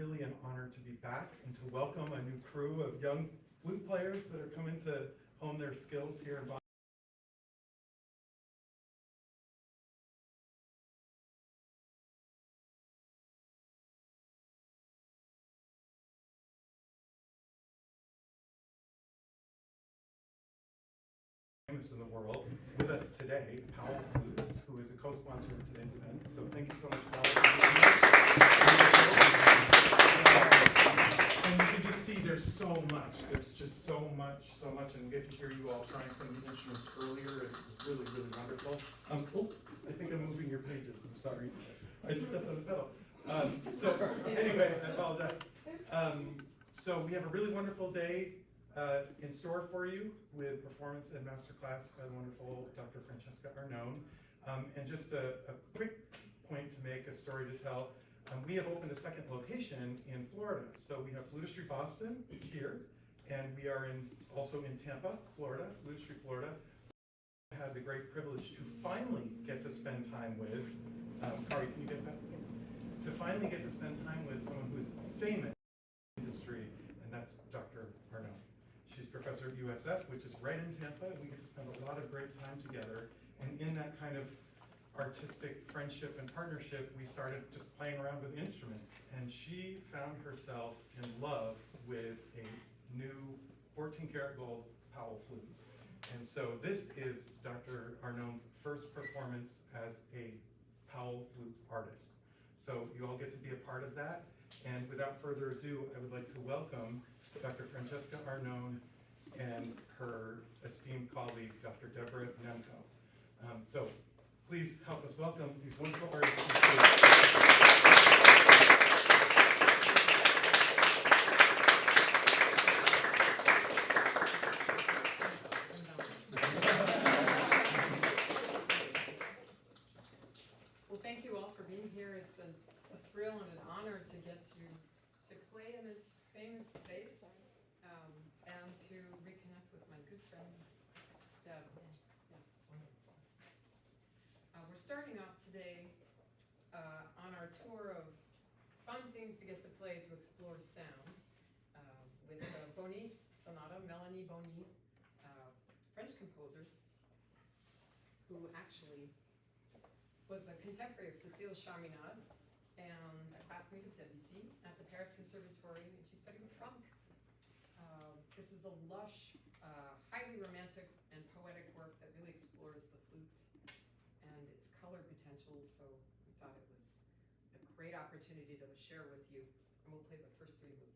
really an honor to be back and to welcome a new crew of young flute players that are coming to hone their skills here in Boston. In the world. With us today, Powell Flutes, who is a co-sponsor of today's event. So thank you so much, Powell. And you can just see there's so much. There's just so much, and we get to hear you all trying some of the instruments earlier. It was really, really wonderful. Oh, I think I'm moving your pages. I'm sorry. I just stepped on the pedal. So anyway, I apologize. So we have a really wonderful day in store for you with performance and masterclass by the wonderful Dr. Francesca Arnone. And just a quick point to make, a story to tell. We have opened a second location in Florida. So we have Flutistry Boston here, and we are also in Tampa, Florida, Flutistry, Florida. I had the great privilege to finally get to spend time with, Kari, can you get that please? To finally get to spend time with someone who is famous in the industry, and that's Dr. Arnone. She's professor at USF, which is right in Tampa. We get to spend a lot of great time together. And in that kind of artistic friendship and partnership, we started just playing around with instruments. And she found herself in love with a new 14-karat gold Powell flute. And so this is Dr. Arnone's first performance as a Powell flutes artist. So you all get to be a part of that. And without further ado, I would like to welcome Dr. Francesca Arnone and her esteemed colleague, Dr. Deborah Nemko. So please help us welcome these wonderful artists. Well, thank you all for being here. It's a thrill and an honor to get to play in this famous space. And to reconnect with my good friend, Deb. Yes. We're starting off today on our tour of fun things to get to play to explore sound with Bonis Sonata, Melanie Bonis, French composer, who actually was a contemporary of Cécile Chaminade and a classmate of Debussy at the Paris Conservatory, and she studied with Franck. This is a lush, highly romantic and poetic work that really explores the flute and its color potential, so we thought it was a great opportunity to share with you, and we'll play the first three movements.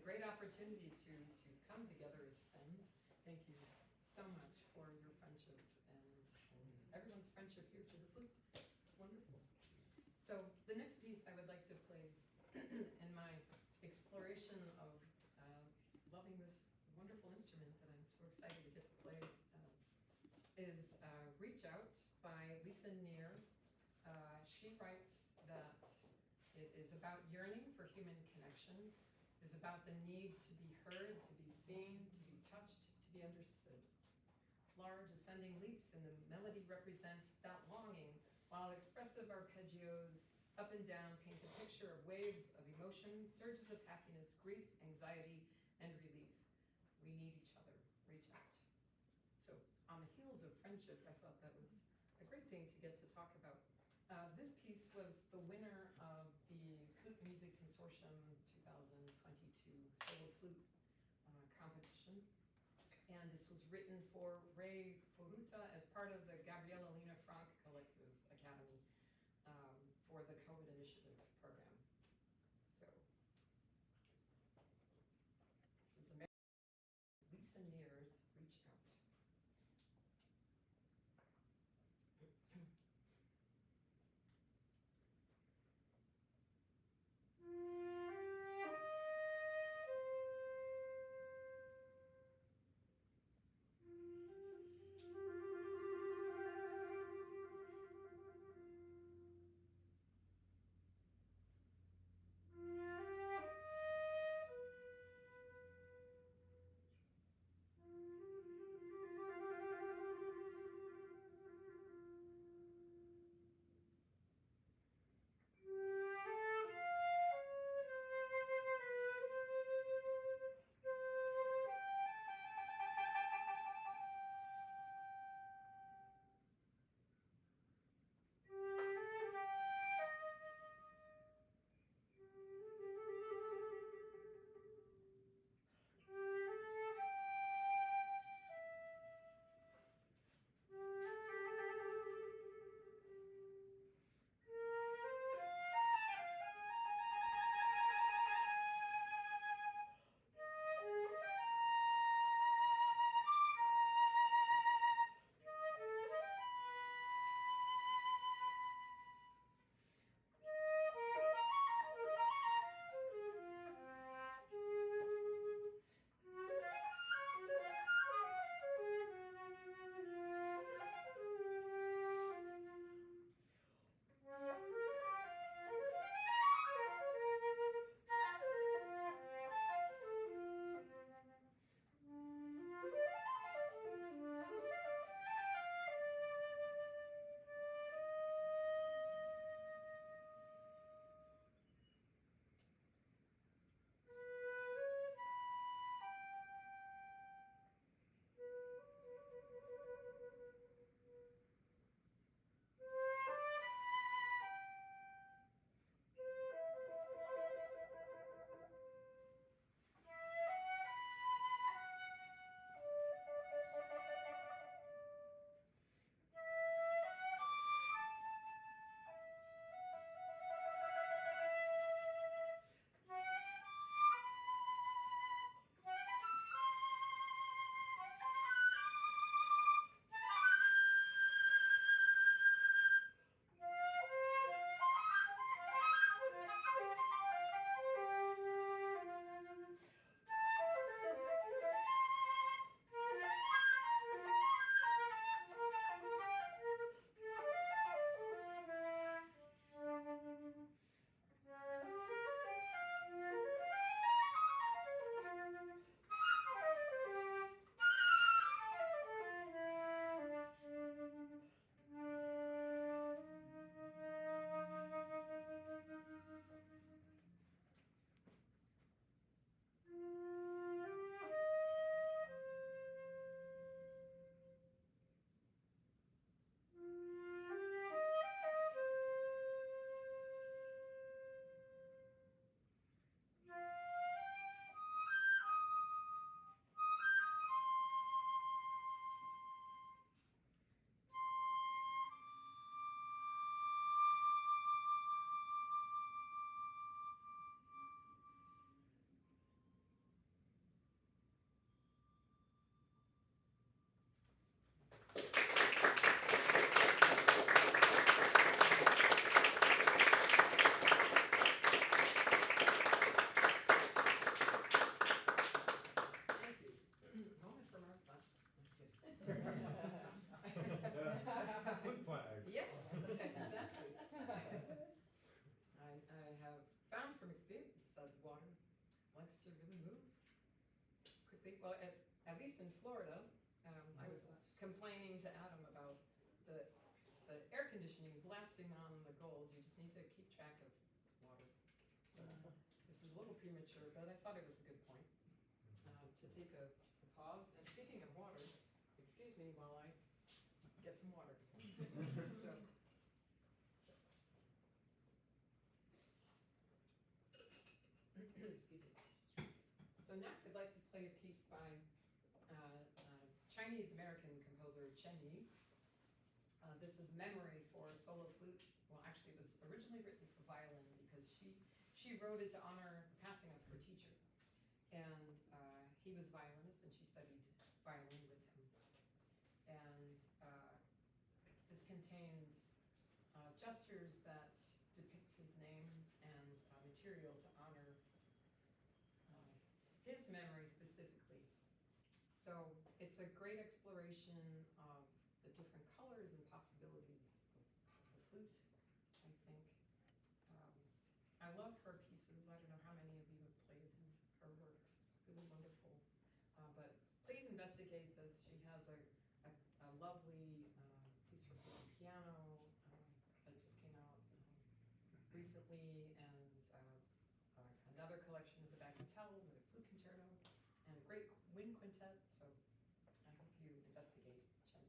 Great opportunity to come together as friends. Thank you so much for your friendship and everyone's friendship here to the flute. It's wonderful. So the next piece I would like to play in my exploration of loving this wonderful instrument that I'm so excited to get to play is Reach Out by Lisa Neer. She writes that it is about yearning for human connection, is about the need to be heard, to be seen, to be touched, to be understood. Large ascending leaps in the melody represent that longing, while expressive arpeggios up and down paint a picture of waves of emotion, surges of happiness, grief, anxiety, and relief. We need each other. Reach out. So on the heels of friendship, I thought that was a great thing to get to talk about. This piece was the winner of the Flute Music Consortium 2022 Solo Flute competition. And this was written for Ray Furuta as part of the Gabriella Lena Frank Collective Academy for the COVID Initiative program. So this is Lisa Neer's Reach Out. well, at least in Florida, I was complaining to Adam about the air conditioning blasting on the gold. You just need to keep track of water. So this is a little premature, but I thought it was a good point to take a pause. And speaking of water, excuse me while I get some water. So. Excuse me. So now I'd like to play a piece by Chinese-American composer Chen Yi. This is Memory for solo flute. Well, actually, it was originally written for violin because she wrote it to honor the passing of her teacher. And he was a violinist, and she studied violin with him. And this contains gestures that depict his name and material to honor his memory specifically. So it's a great exploration of the different colors and possibilities of the flute, I think. I love her pieces. I don't know how many of you have played her works. It's really wonderful. But please investigate this. She has a lovely piece for flute and piano that just came out recently, and another collection of the bagatelles and a flute concerto, and a great wind quintet. So I hope you investigate Chen.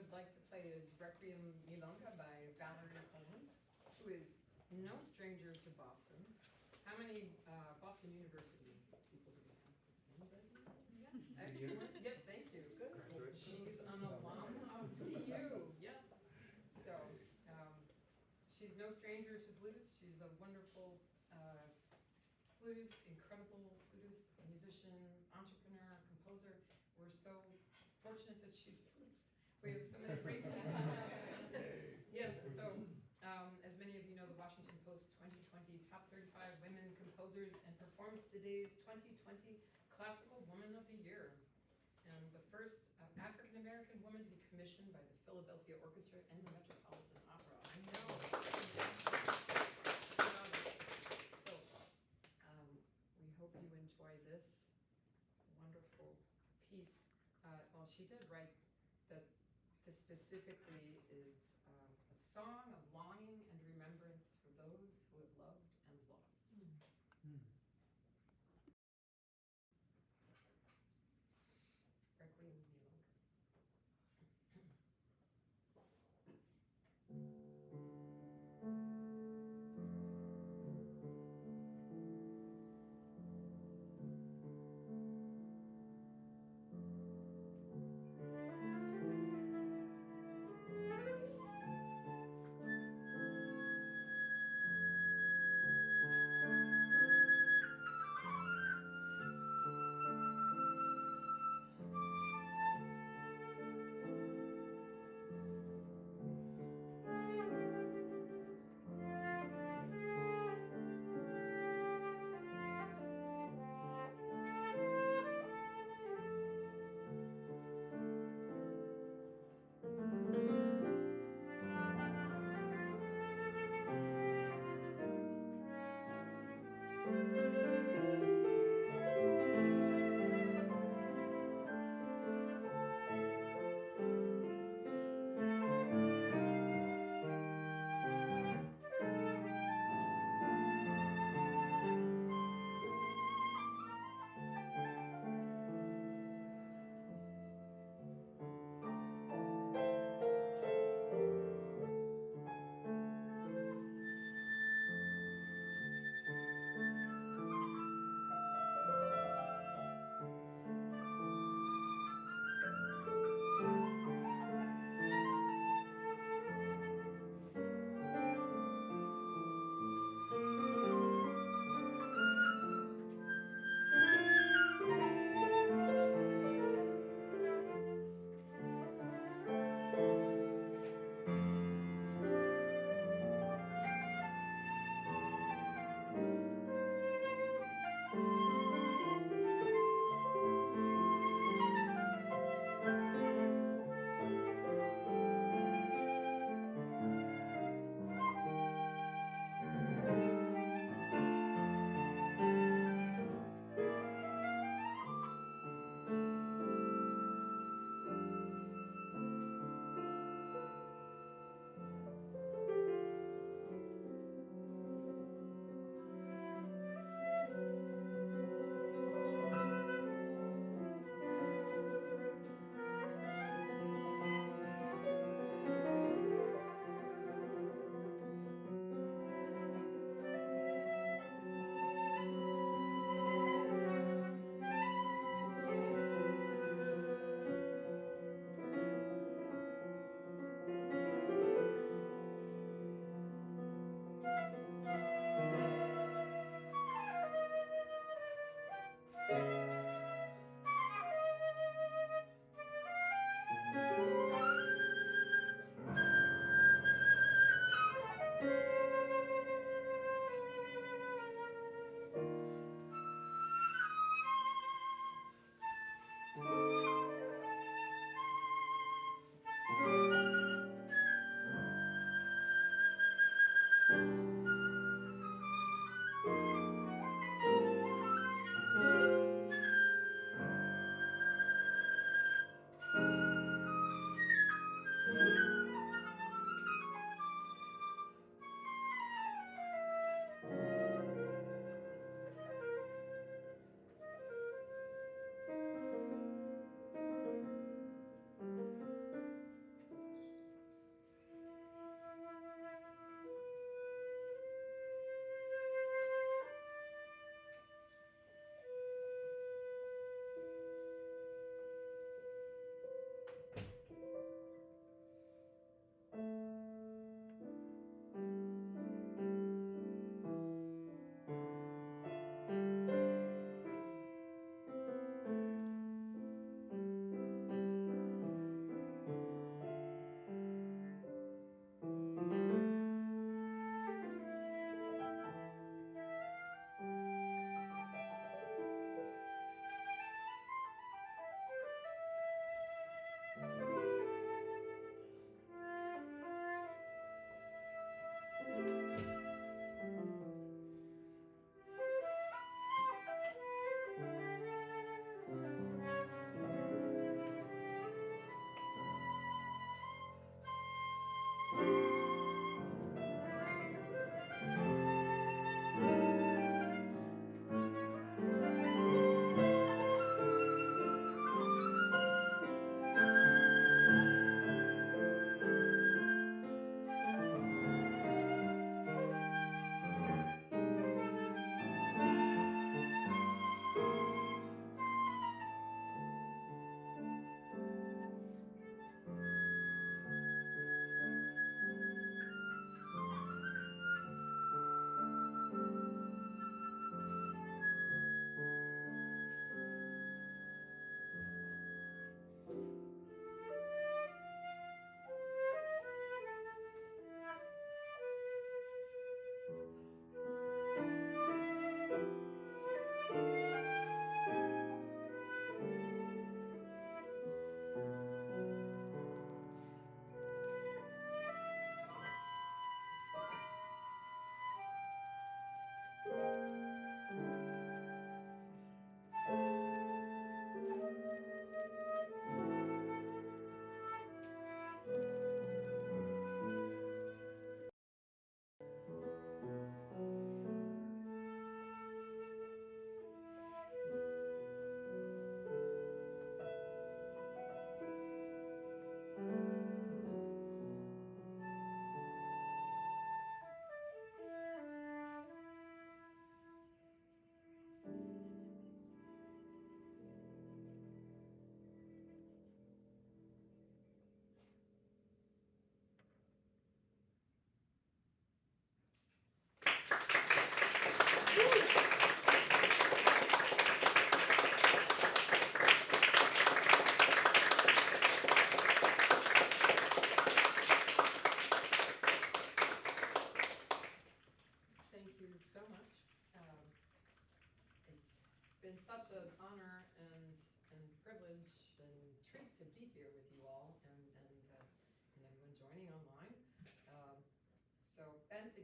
would like to play is Requiem Milonga by Valerie Coleman, who is no stranger to Boston. How many Boston University people do we have? Anybody? Yes, excellent. Yes, thank you. Good. Graduate. She's an alum of BU. Yes. So she's no stranger to blues. She's a wonderful flutist, incredible flutist, musician, entrepreneur, composer. We're so fortunate that she's flutist. We have so many great pieces. Yes, so as many of you know, the Washington Post 2020 Top 35 Women Composers and Performance Today's 2020 Classical Woman of the Year. And the first African-American woman to be commissioned by the Philadelphia Orchestra and the Metropolitan Opera. I know. So we hope you enjoy this wonderful piece. Well, she did write that this specifically is a song of longing and remembrance for those who have loved and lost. Requiem Milonga.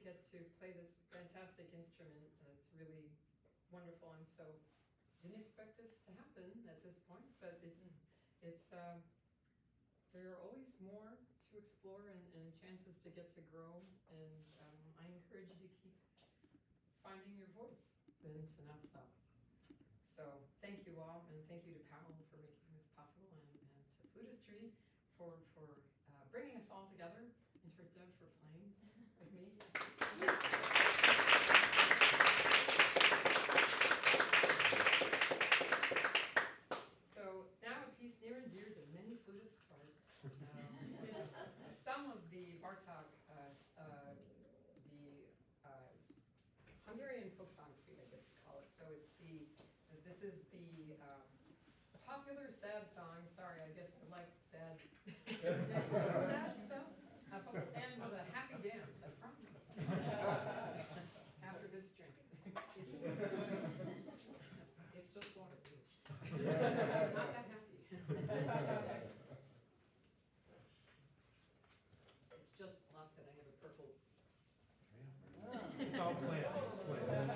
get to play this fantastic instrument. It's really wonderful, and so didn't expect this to happen at this point, but there are always more to explore and chances to get to grow, and I encourage you to keep finding your voice and to not stop. So thank you all, and thank you to Powell for making this possible, and to Flutistry for bringing us all together, and for Deb for playing with me. So now a piece near and dear to many flutists' heart. Some of the Bartok, Hungarian folk song suite, I guess you call it. So this is the popular sad song. Sorry, I guess I like sad, sad stuff. But we'll end with a happy dance, I promise. After this drink. Excuse me. It's just water, too. Not that happy. It's just luck that I have a purple. It's all planned. It's planned.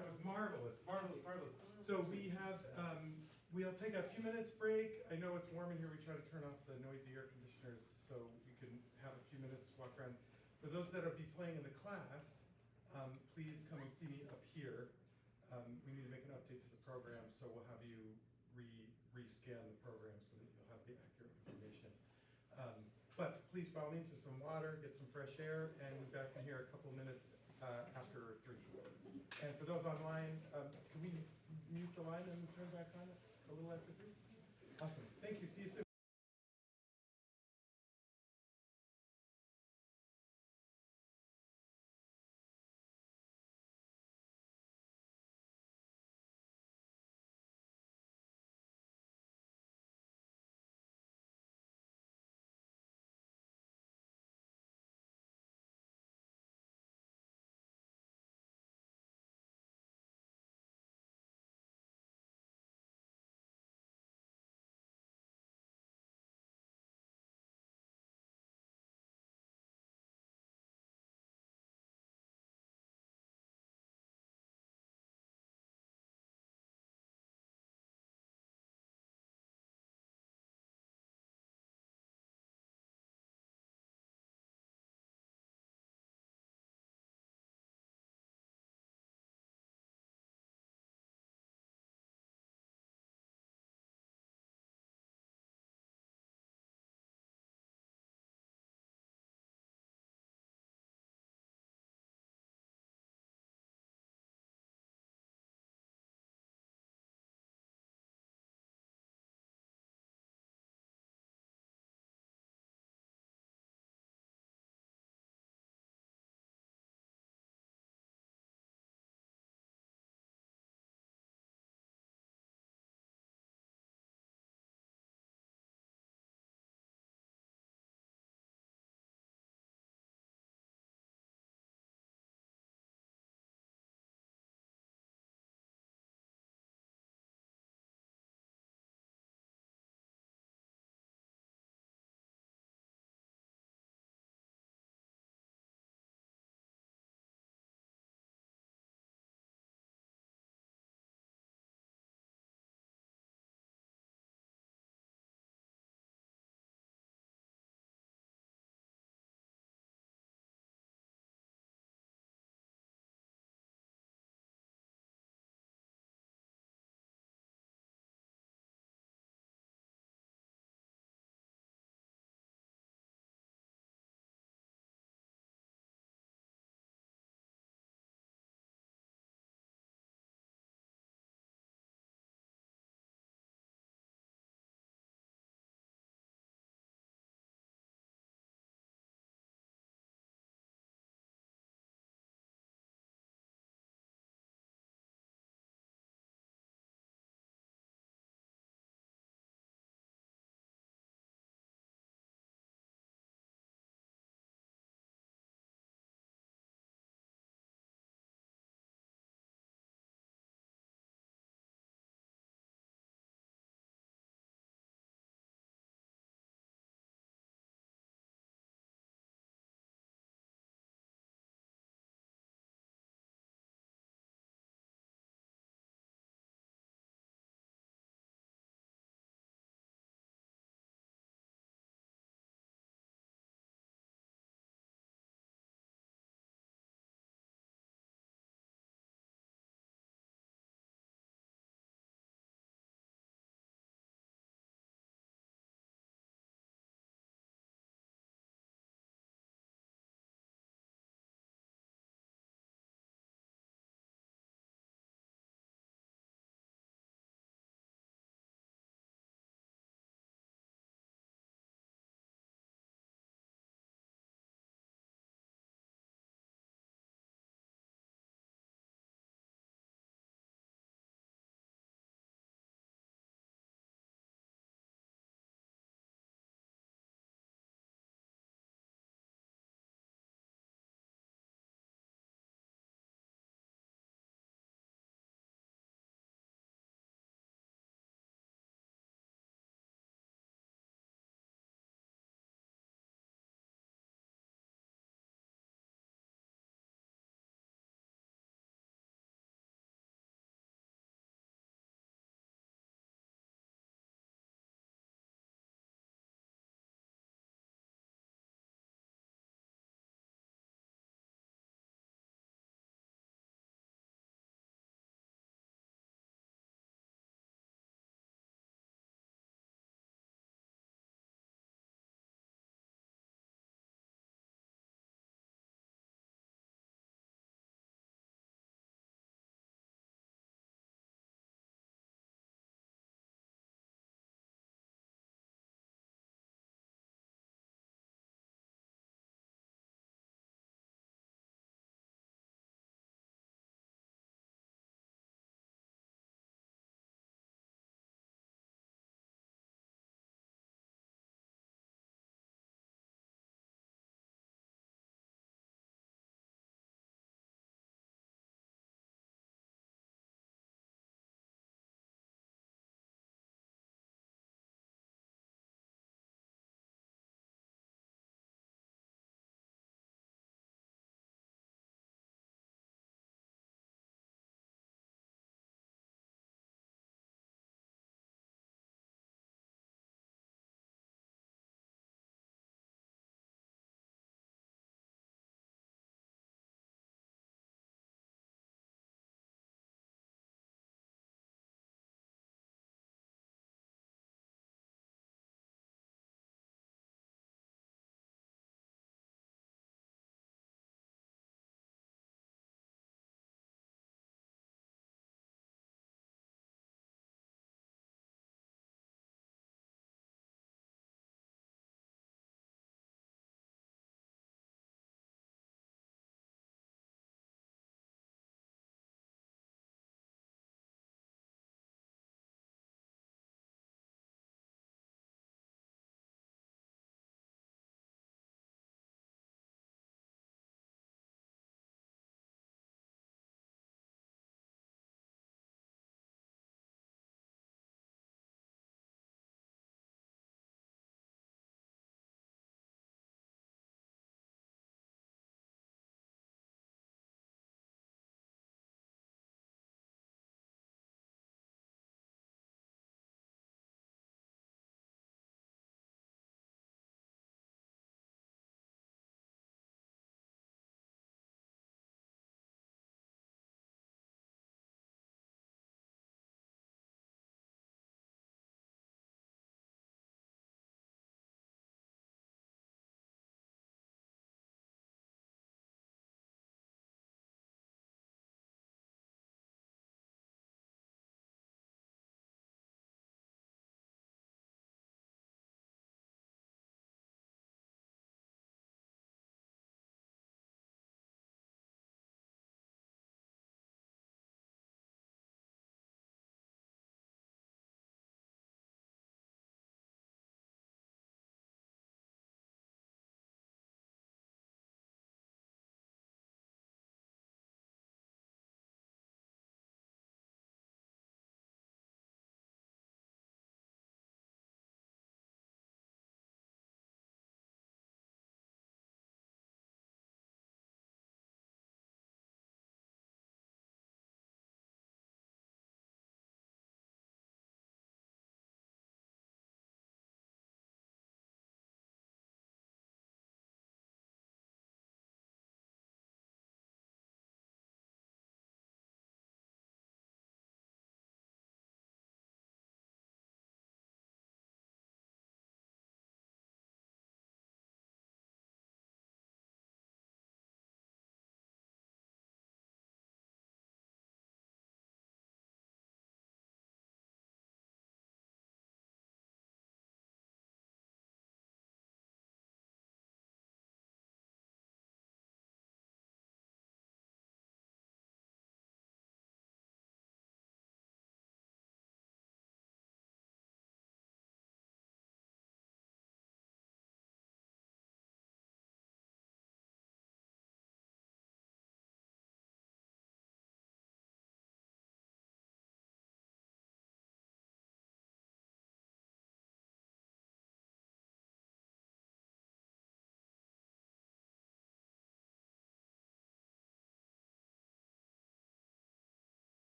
That was marvelous, marvelous, marvelous. So we'll take a few minutes break. I know it's warm in here. We try to turn off the noisy air conditioners so we can have a few minutes walk around. For those that will be playing in the class, please come and see me up here. We need to make an update to the program, so we'll have you rescan the program so that you'll have the accurate information. But please, by all means, have some water, get some fresh air, and we'll be back in here a couple minutes after 3. And for those online, can we mute the line and turn back on a little after 3? Awesome. Thank you. See you soon.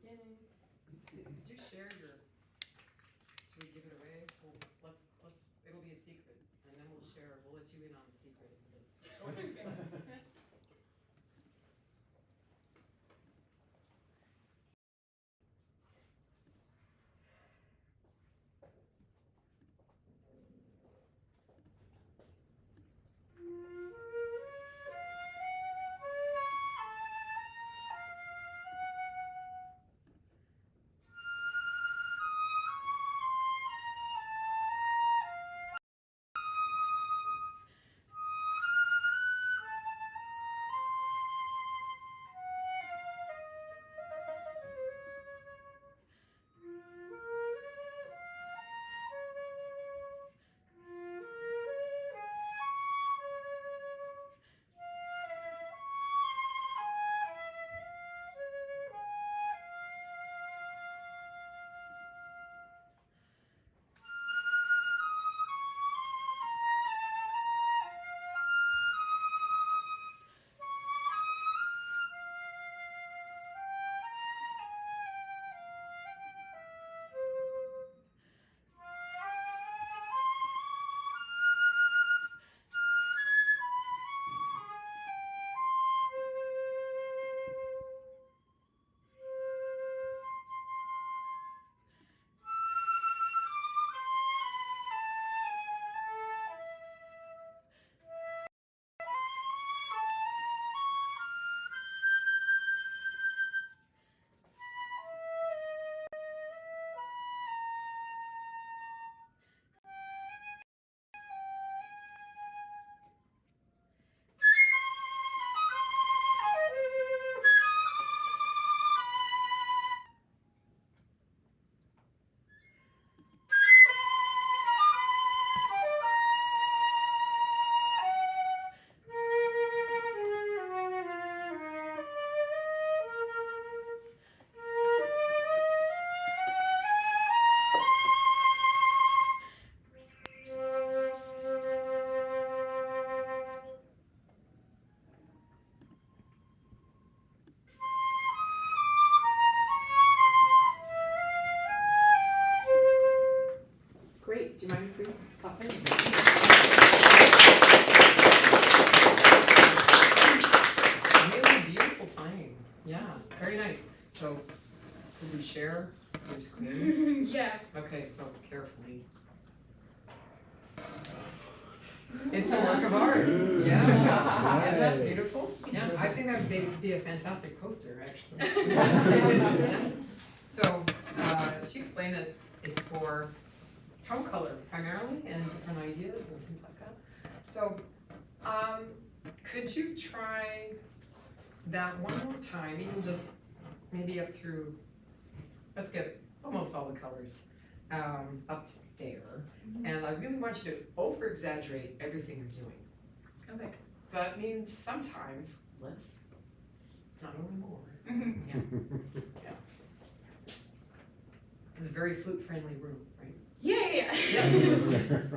beginning. Did you share your, should we give it away? Well, let's, it'll be a secret, and then we'll share, we'll let you in on the secret. Okay. Great, do you mind if we stop there? Really beautiful playing, yeah, very nice. So, could we share your screen? Yeah. Okay, so carefully. It's a work of art, yeah. Isn't that beautiful? Yeah, I think that would be a fantastic poster, actually. Yeah. So, she explained that it's for tone color primarily and different ideas and things like that. So, could you try that one more time, even just maybe up through, let's get almost all the colors up to there. And I really want you to over-exaggerate everything you're doing. Okay. So that means sometimes less, not only more. Mhm. Yeah. Yeah. It's a very flute-friendly room, right? Yeah. Yeah.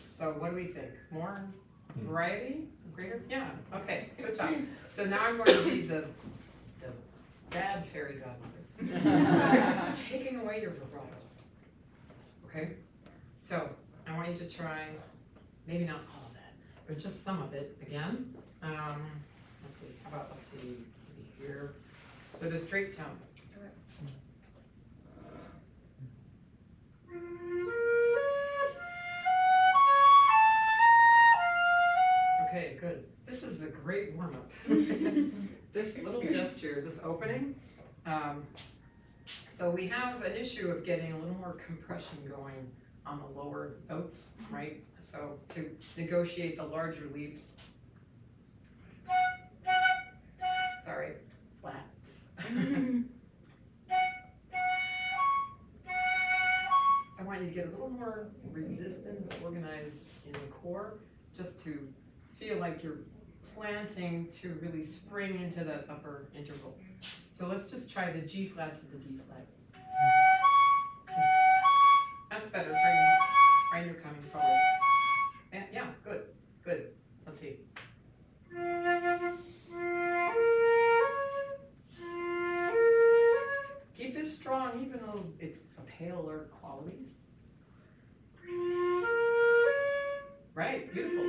So what do we think? More variety? Greater? Yeah, okay, good job. So now I'm going to be the bad fairy godmother. Taking away your vibrato. Okay? So I want you to try, maybe not all of that, or just some of it again. Let's see, how about up to maybe here with a straight tone. Okay, good. This is a great warm-up. This little gesture, this opening. So we have an issue of getting a little more compression going on the lower notes, right? So to negotiate the larger leaps. Sorry, flat. I want you to get a little more resistance organized in the core, just to feel like you're planting to really spring into that upper interval. So let's just try the G flat to the D flat. That's better. Right, you're coming forward. Yeah, good, good. Let's see. Keep this strong, even though it's a paler quality. Right, beautiful.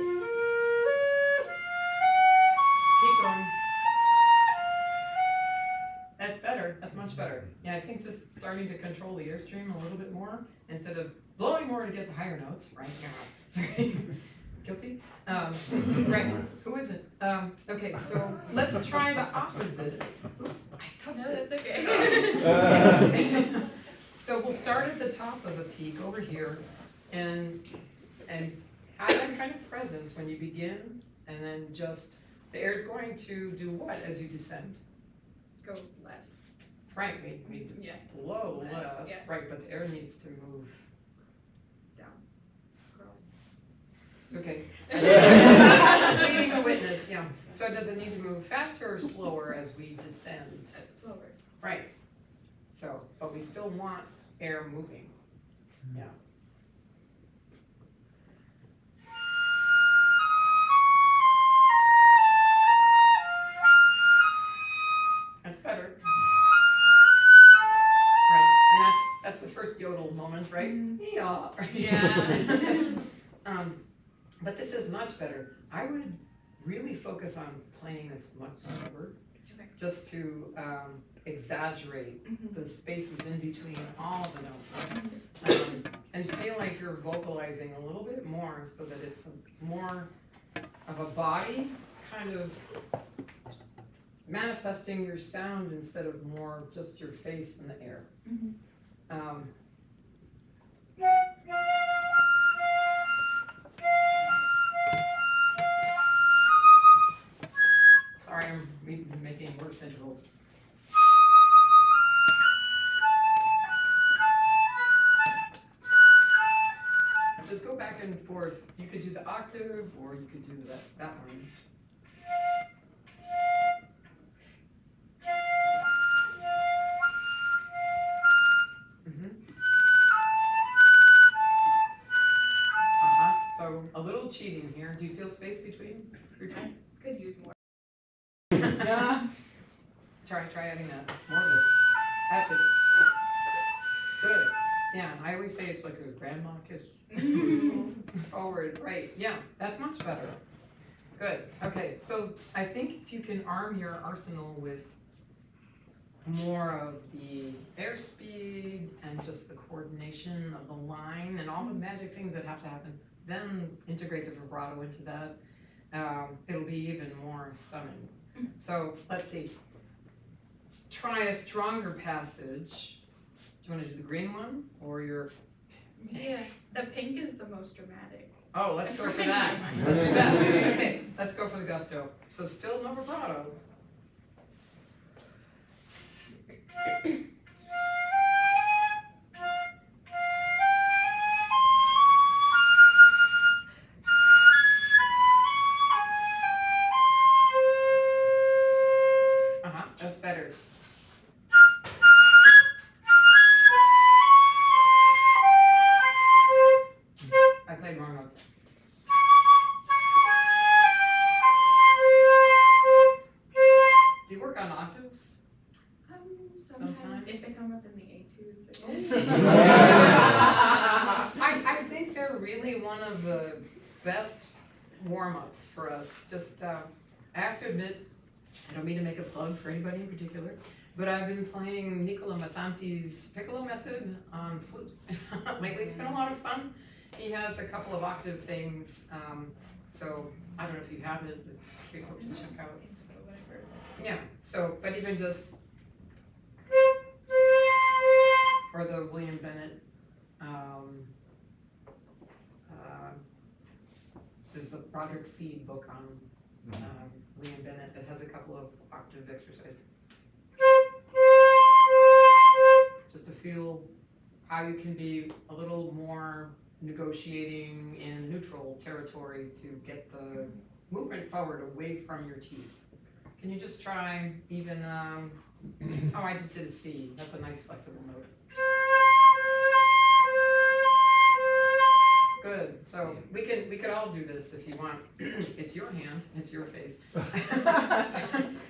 Keep going. That's better. That's much better. Yeah, I think just starting to control the airstream a little bit more instead of blowing more to get the higher notes. Right. Sorry. Guilty. Right. Who is it? Okay. So let's try the opposite. Oops, I touched it. That's okay. So we'll start at the top of the peak over here, and have that kind of presence when you begin, and then just the air is going to do what as you descend? Go less. Right, we Yeah. blow Less, less, yeah. right, but the air needs to move. Down. Across. It's okay. Leading a witness, yeah. So does it need to move faster or slower as we descend? Slower. Right. So, but we still want air moving. Yeah. That's better. Right, and that's the first yodel moment, right? Yeah. Yeah. But this is much better. I would really focus on playing this much slower, Okay. just to exaggerate the spaces in between all the notes, and feel like you're vocalizing a little bit more, so that it's more of a body kind of manifesting your sound instead of more just your face in the air. Sorry, I'm making worse intervals. Just go back and forth. You could do the octave, or you could do that one. So a little cheating here. Do you feel space between your teeth? Could use more. Try adding that. More of this. That's it. Good. Yeah, I always say it's like a grandma kiss. Forward, right. Yeah, that's much better. Good. Okay, so I think if you can arm your arsenal with more of the airspeed and just the coordination of the line and all the magic things that have to happen, then integrate the vibrato into that, it'll be even more stunning. So let's see. Let's try a stronger passage. Do you want to do the green one or your? Yeah, the pink is the most dramatic. Oh, let's go for that. Let's do that. Okay, let's go for the gusto. So still no vibrato. That's better. I played wrong notes. Do you work on octaves? Sometimes if they come up in the etudes, I guess. I think they're really one of the best warm-ups for us. Just, I have to admit, I don't mean to make a plug for anybody in particular, but I've been playing Nicola Mazzanti's piccolo method on flute. Lately, it's been a lot of fun. He has a couple of octave things, so I don't know if you have it, it's pretty cool to check out. So whatever. Yeah, so, but even just, or the William Bennett, there's the Roderick Seed book on William Bennett that has a couple of octave exercises. Just to feel how you can be a little more negotiating in neutral territory to get the movement forward away from your teeth. Can you just try even, oh, I just did a C. That's a nice flexible note. Good. So we could all do this if you want. It's your hand. It's your face.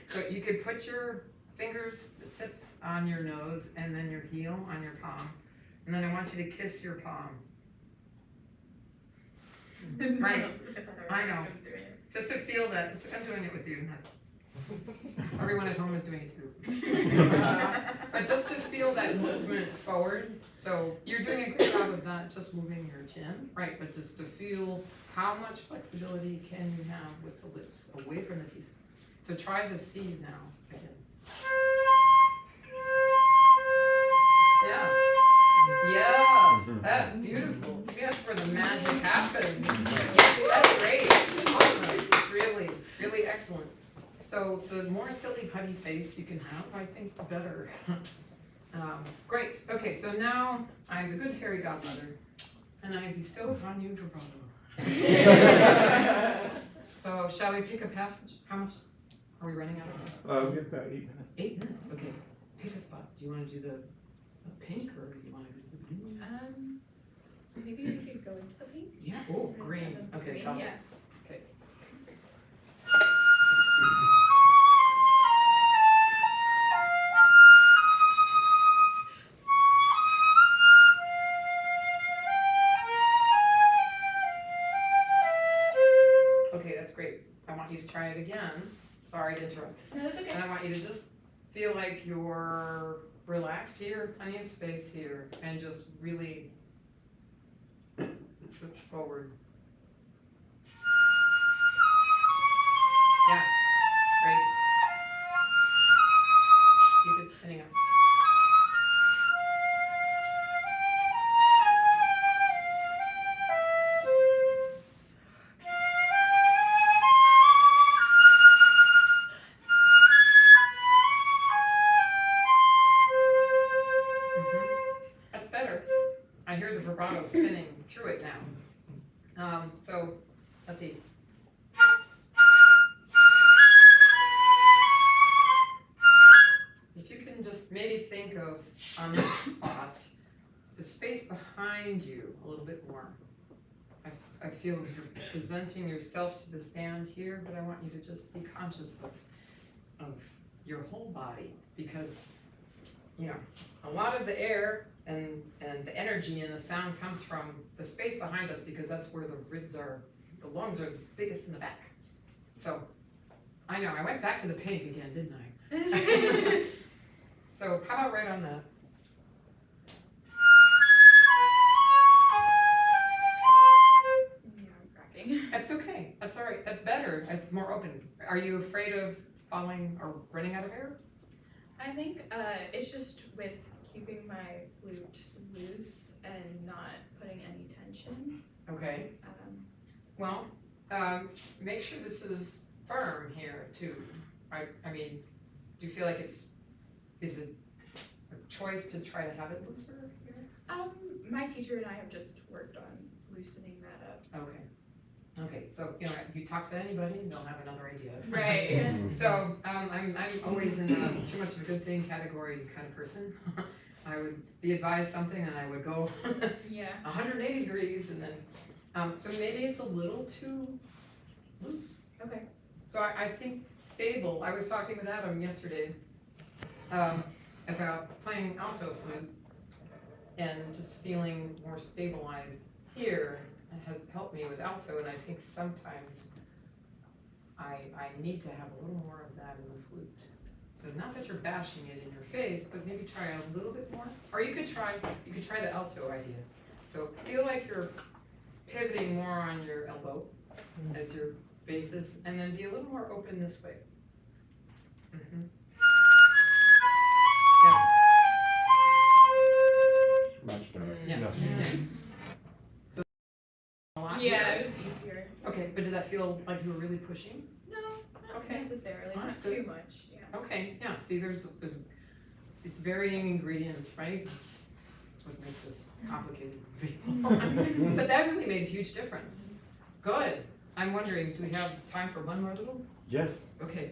So you could put your fingers, the tips on your nose, and then your heel on your palm, and then I want you to kiss your palm. Right. I know. Just to feel that. It's like I'm doing it with you. Everyone at home is doing it too. But just to feel that movement forward. So you're doing a good job of not just moving your chin, right? But just to feel how much flexibility can you have with the lips away from the teeth. So try the C's now again. Yeah. Yes, that's beautiful. See, that's where the magic happens. That's great. Awesome. Really, really excellent. So the more silly putty face you can have, I think the better. Great. Okay, so now I'm the good fairy godmother, and I bestow upon you vibrato. So shall we pick a passage? How much are we running out of? We have about 8 minutes. 8 minutes. Okay. Pick a spot. Do you want to do the pink or do you want to do the blue? Maybe we could go into the pink. Yeah. Oh, green. Okay. Green, got it. yeah. Okay. Okay, that's great. I want you to try it again. Sorry to interrupt. No, that's okay. And I want you to just feel like you're relaxed here, plenty of space here, and just really push forward. Yeah, great. Keep it spinning up. That's better. I hear the vibrato spinning through it now. So let's see. If you can just maybe think of on the spot the space behind you a little bit more. I feel you're presenting yourself to the stand here, but I want you to just be conscious of your whole body, because you know a lot of the air and the energy and the sound comes from the space behind us, because that's where the ribs are, the lungs are biggest in the back. So, I know, I went back to the pink again, didn't I? So, how about right on that? Yeah, I'm cracking. That's okay, that's all right, that's better, it's more open. Are you afraid of falling or running out of air? I think it's just with keeping my flute loose and not putting any tension. Okay. Well, make sure this is firm here too. I mean, do you feel like is it a choice to try to have it looser here? My teacher and I have just worked on loosening that up. Okay. Okay, so you know, you talk to anybody, they'll have another idea. Right. So I'm always in the too much of a good thing category kind of person. I would be advised something and I would go Yeah. 180 degrees, and then so maybe it's a little too loose. Okay. So I think stable. I was talking with Adam yesterday about playing alto flute and just feeling more stabilized here has helped me with alto, and I think sometimes I need to have a little more of that in the flute. So not that you're bashing it in your face, but maybe try a little bit more. Or you could try the alto idea. So feel like you're pivoting more on your elbow as your basis, and then be a little more open this way. Mm-hmm. Yeah. Much better. Yeah. No. So a lot Yeah, here. it was easier. Okay, but did that feel like you were really pushing? No, not Okay. necessarily, Well, not that's good. too much, yeah. Okay, yeah, see, it's varying ingredients, right? It's what makes this complicated for people. But that really made a huge difference. Good. I'm wondering, do we have time for one more little? Yes. Okay.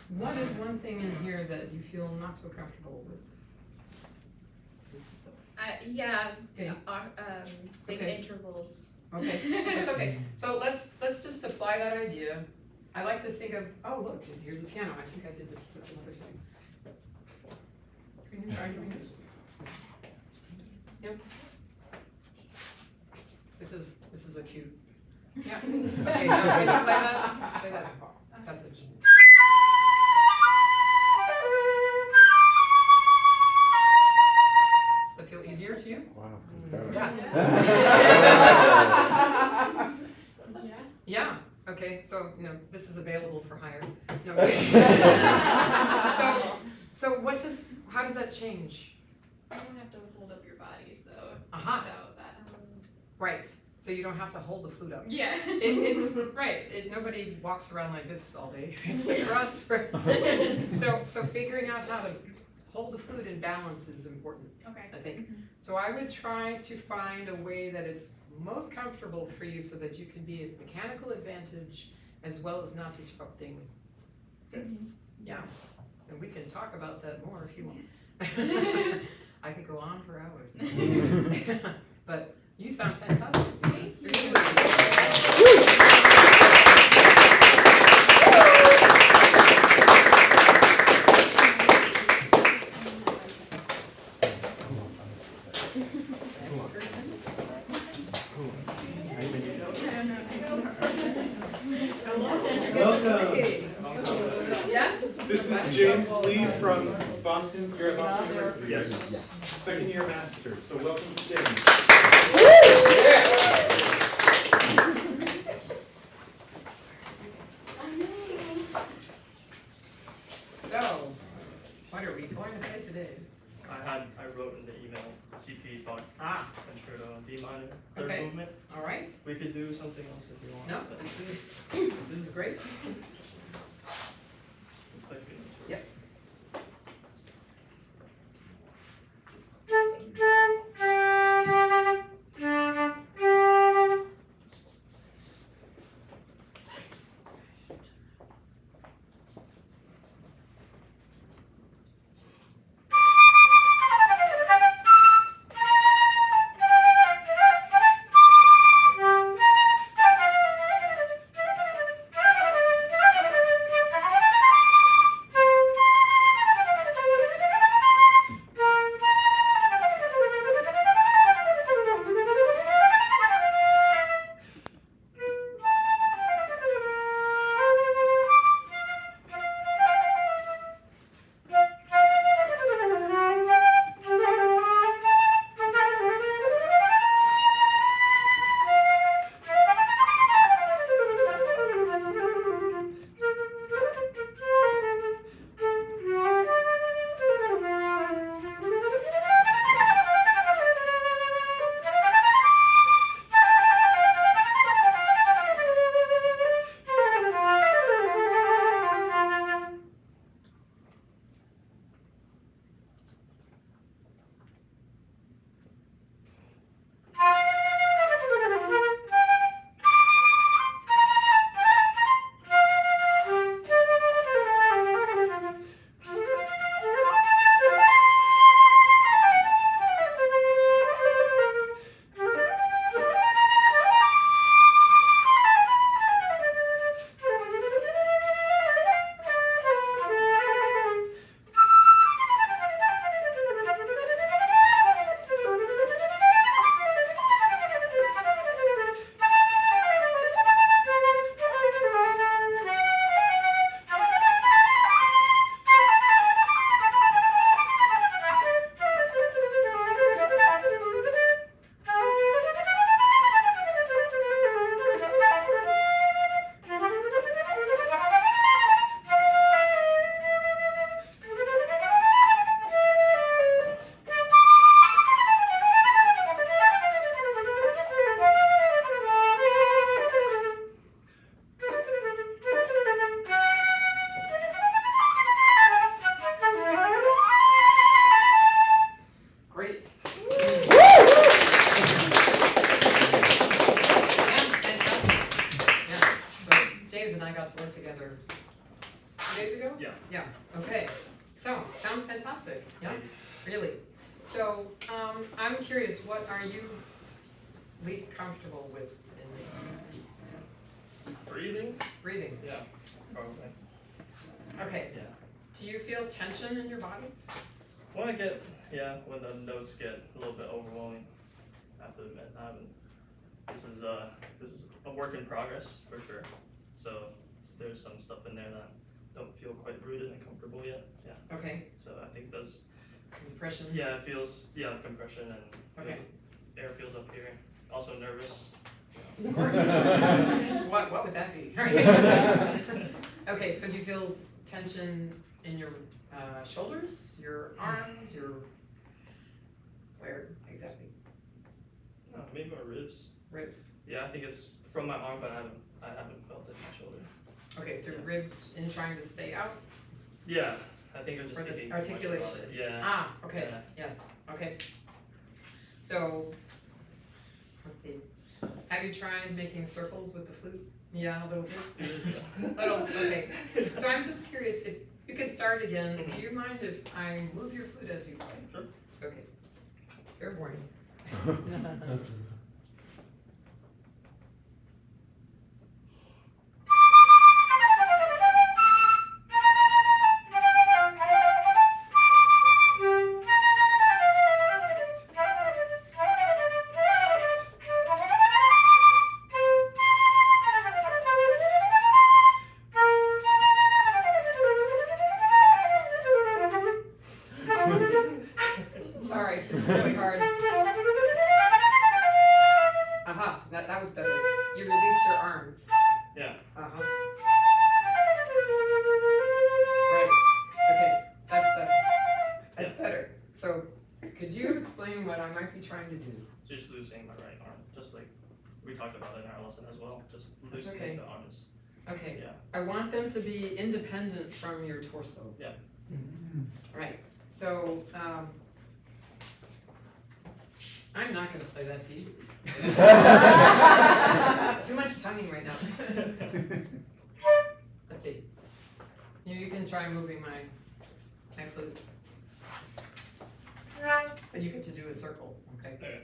What is one thing in here that you feel not so comfortable with? Yeah, Okay. big Okay. intervals. Okay, that's okay. So let's just apply that idea. I like to think of, oh, look, here's a piano. I think I did this with another thing. Can you try doing this? Yep. This is a cute. Yeah. Okay, now can you play that? Play that passage. That feel easier to you? Wow. Yeah. Yeah. Yeah, okay, so, this is available for hire. No, so how does that change? You don't have to hold up your body, so Aha. that. Right, so you don't have to hold the flute up. Yeah. It's, right, nobody walks around like this all day, except for us. So figuring out how to hold the flute in balance is important, Okay. I think. So I would try to find a way that it's most comfortable for you so that you can be at mechanical advantage as well as not disrupting this. Yeah, and we can talk about that more if you want. I could go on for hours. But you sound fantastic. Thank you. Welcome. Yeah? This is James Lee from Boston. You're at Boston University. Yes. Second year master's. So welcome to James. So, what are we going to play today? I wrote in the email CP thought Ah, intro to B minor, third Okay. movement. all right. We could do something else if you want. No, but this is great. we'll play the intro. Yep. Yeah, okay. So, sounds fantastic, yeah, really. So, I'm curious, what are you least comfortable with in this piece? Breathing? Breathing, Yeah, probably. okay. Yeah. Do you feel tension in your body? When when the notes get a little bit overwhelming, I have to admit, this is a work in progress for sure. So there's some stuff in there that don't feel quite rooted and comfortable yet. Yeah. Okay, So I think that's, compression? yeah, it feels, the compression and Okay. air feels up here. Also nervous. Of course. What would that be? Okay, so do you feel tension in your shoulders, your arms, where exactly? Maybe my ribs. Ribs. Yeah, I think it's from my arm, but I haven't felt it in my shoulder. Okay, so ribs in trying to stay out? Yeah, I think I'm just Or the thinking too much about articulation. it. Yeah. Ah, okay, Yeah. yes, okay. So, let's see. Have you tried making circles with the flute? Yeah, a little bit. Okay. So I'm just curious, if you could start again, do you mind if I move your flute as you play? Sure. Okay. Fair warning. Sorry, it's really hard. Aha, that was better. You released your arms. Yeah. Uh-huh. Right, okay, that's better. That's better. So, could you explain what I might be trying to do? Just loosening my right arm, just like we talked about in our lesson as well. Just That's loosening okay. the arms. Okay, Yeah. I want them to be independent from your torso. Yeah. Right, so, I'm not gonna play that piece. Too much tonguing right now. Let's see. You can try moving my flute. But you get to do a circle, okay? Okay.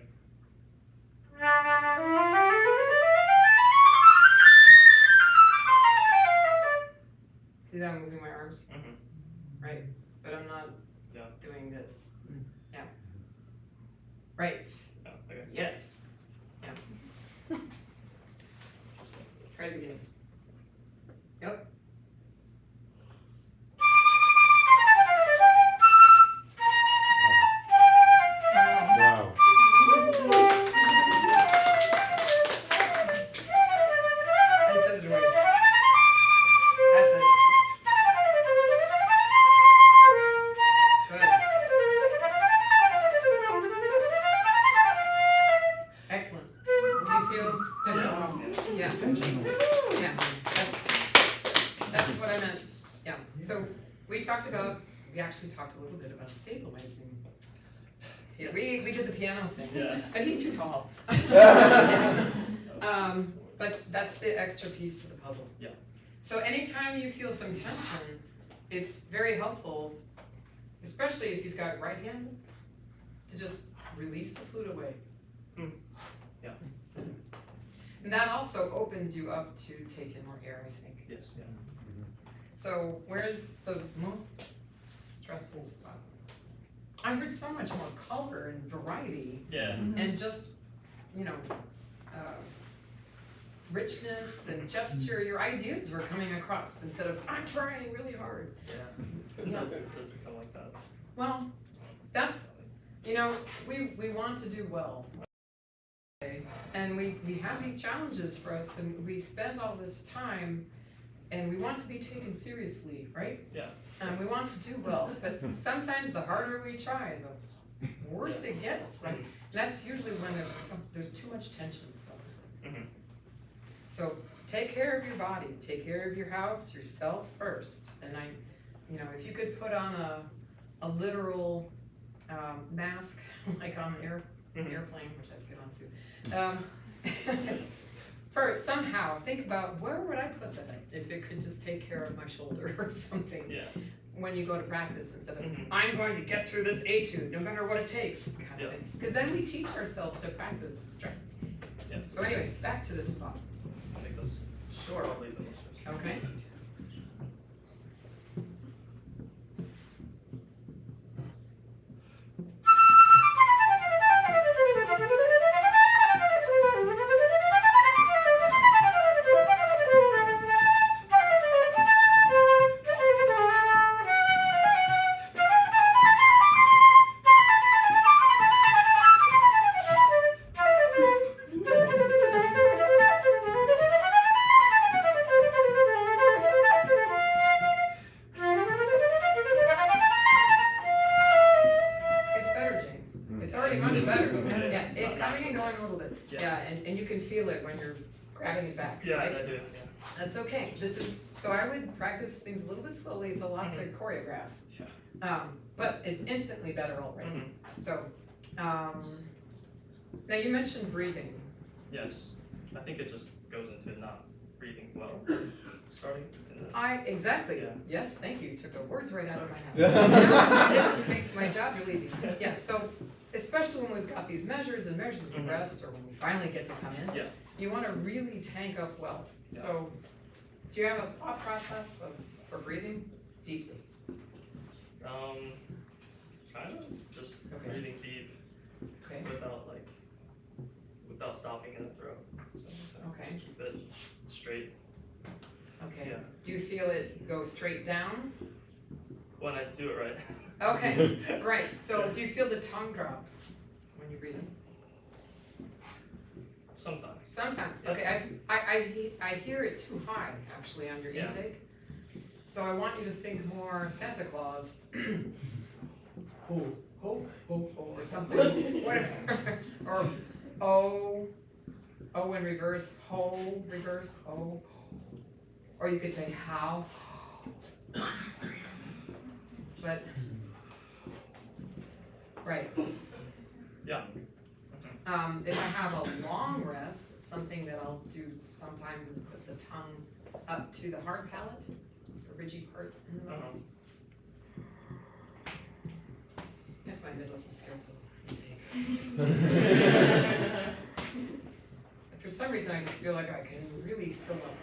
See that I'm moving my arms? Mm-hmm. Right, but I'm not Yeah. doing this. Yeah. Right, Yeah. Okay. yes. Yeah. Try it again. Yep. Wow. And set it away. That's it. Good. Excellent. Do you feel different? Yeah. Yeah. That's what I meant. Yeah. So we actually talked a little bit about stabilizing. Yeah, we did the piano thing. Yeah. But he's too tall. But that's the extra piece to the puzzle. Yeah. So anytime you feel some tension, it's very helpful, especially if you've got right hands, to just release the flute away. Yeah. And that also opens you up to take in more air, I think. Yes. Yeah. So where's the most stressful spot? I heard so much more color and variety Yeah. and just, richness and gesture. Your ideas were coming across instead of, I'm trying really hard. Yeah. It does become like that. Well, that's, we want to do well. Okay? And we have these challenges for us and we spend all this time and we want to be taken seriously, right? Yeah. And we want to do well, but sometimes the harder we try, the worse it gets, right? And that's usually when there's too much tension. Mm-hmm. So take care of your body, take care of your house, yourself first. And if you could put on a literal mask, like on the airplane, which I have to get on soon, first, somehow, think about where would I put that if it could just take care of my shoulder or something Yeah. when you go to practice instead of, Mhm. I'm going to get through this etude, no matter what it takes, kind Yeah. of thing. Because then we teach ourselves to practice stressed. Yeah. So anyway, back to this spot. I think that's Sure. probably the most. Okay. It's better, James. It's already much It's- better. yeah, Yeah, it's it's not coming and going a little bit. Yeah. Yeah, and you can feel it when you're grabbing it back. Yeah, right? I do, yeah. That's okay. This is, so I would practice things a little bit slowly. It's a lot to choreograph. Yeah. But it's instantly better already. Mhm. So, now you mentioned breathing. Yes, I think it just goes into not breathing well, starting in the, Exactly. Yeah. Yes, thank you. You took the words right out of my mouth. This makes my job really easy. Yeah, so especially when we've got these measures and measures of Mhm. rest, or when we finally get to come in, Yeah. you want to really tank up well. Yeah. So, do you have a thought process for breathing deeply? kind of just Okay. breathing deep Okay. without stopping in the throat. So, Okay. just keep it straight Okay. Yeah. Do you feel it go straight down? when I do it right. Okay. Right. So, do you feel the tongue drop when you're breathing? Sometimes. Sometimes, Yeah. okay, I hear it too high, actually, on your Yeah. intake. So I want you to think more Santa Claus, Oh, ho, ho, ho, or something, whatever, or oh in reverse, ho, reverse, oh. Or you could say how. But, right. Yeah. If I have a long rest, something that I'll do sometimes is put the tongue up to the hard palate, the ridgy part in the mouth. That's my middle scherzo intake. For some reason, I just feel like I can really fill up.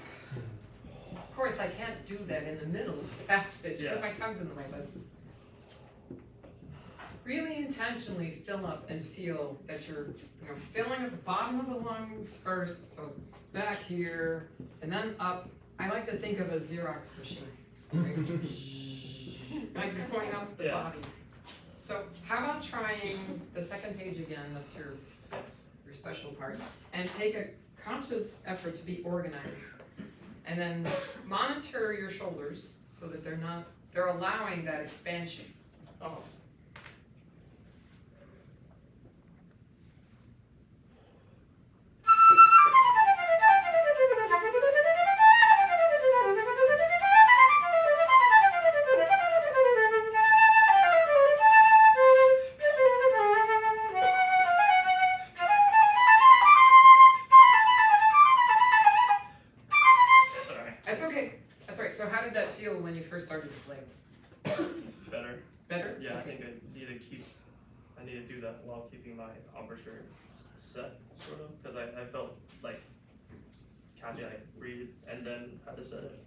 Of course, I can't do that in the middle of the passage because Yeah. my tongue's in the way, but really intentionally fill up and feel that you're, filling at the bottom of the lungs first, so back here, and then up. I like to think of a Xerox machine, right? Like going up the Yeah. body. So how about trying the second page again, that's your special part, and take a conscious effort to be organized. And then monitor your shoulders so that they're allowing that expansion. Oh. Sorry. That's okay, that's right. So how did that feel when you first started to play? Better. Better? Yeah, I Okay. think I need to do that while keeping my embouchure set, sort of, because I felt like catching, I breathe and then had to set it.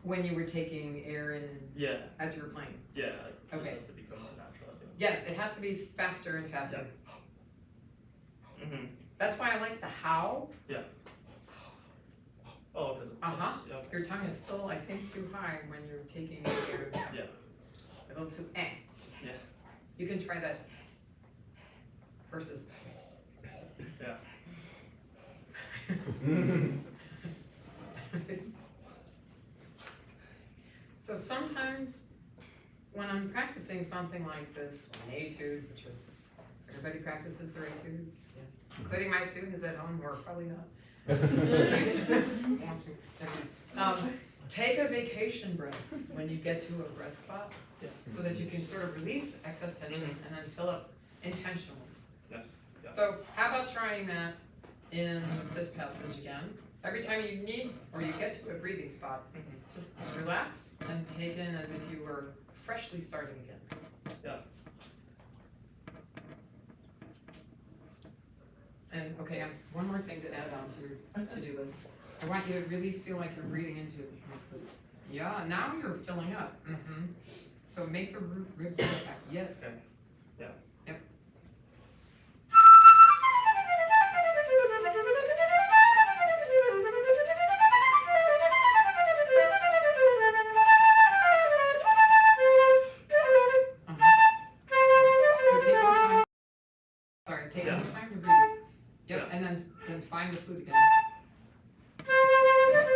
When you were taking air in Yeah, as you were playing? yeah, it just Okay. has to become more natural, I think. Yes, it has to be faster and faster. Mm-hmm. That's why I like the how. Oh, because it's, Uh-huh. okay. Your tongue is still, I think, too high when you're taking the air. Yeah. A little too eh. Yeah. You can try that versus. Yeah. So sometimes when I'm practicing something like this, an etude, which everybody practices their etudes, yes, including my students at home who are probably not. Take a vacation breath when you get to a breath spot, Yeah. so that you can sort of release excess tension Mhm. and then fill up intentionally. Yeah, yeah. So how about trying that in this passage again, every time you need, or you get to a breathing spot, just relax and take in as if you were freshly starting again. Yeah. And, okay, one more thing to add on to your to-do list. I want you to really feel like you're breathing into it. Yeah, now you're filling up. So make the ribs go back. Yes. Okay. Yeah. Yep. Take more time. Sorry, take more time to breathe. Yep, Yeah. and then find the flute again.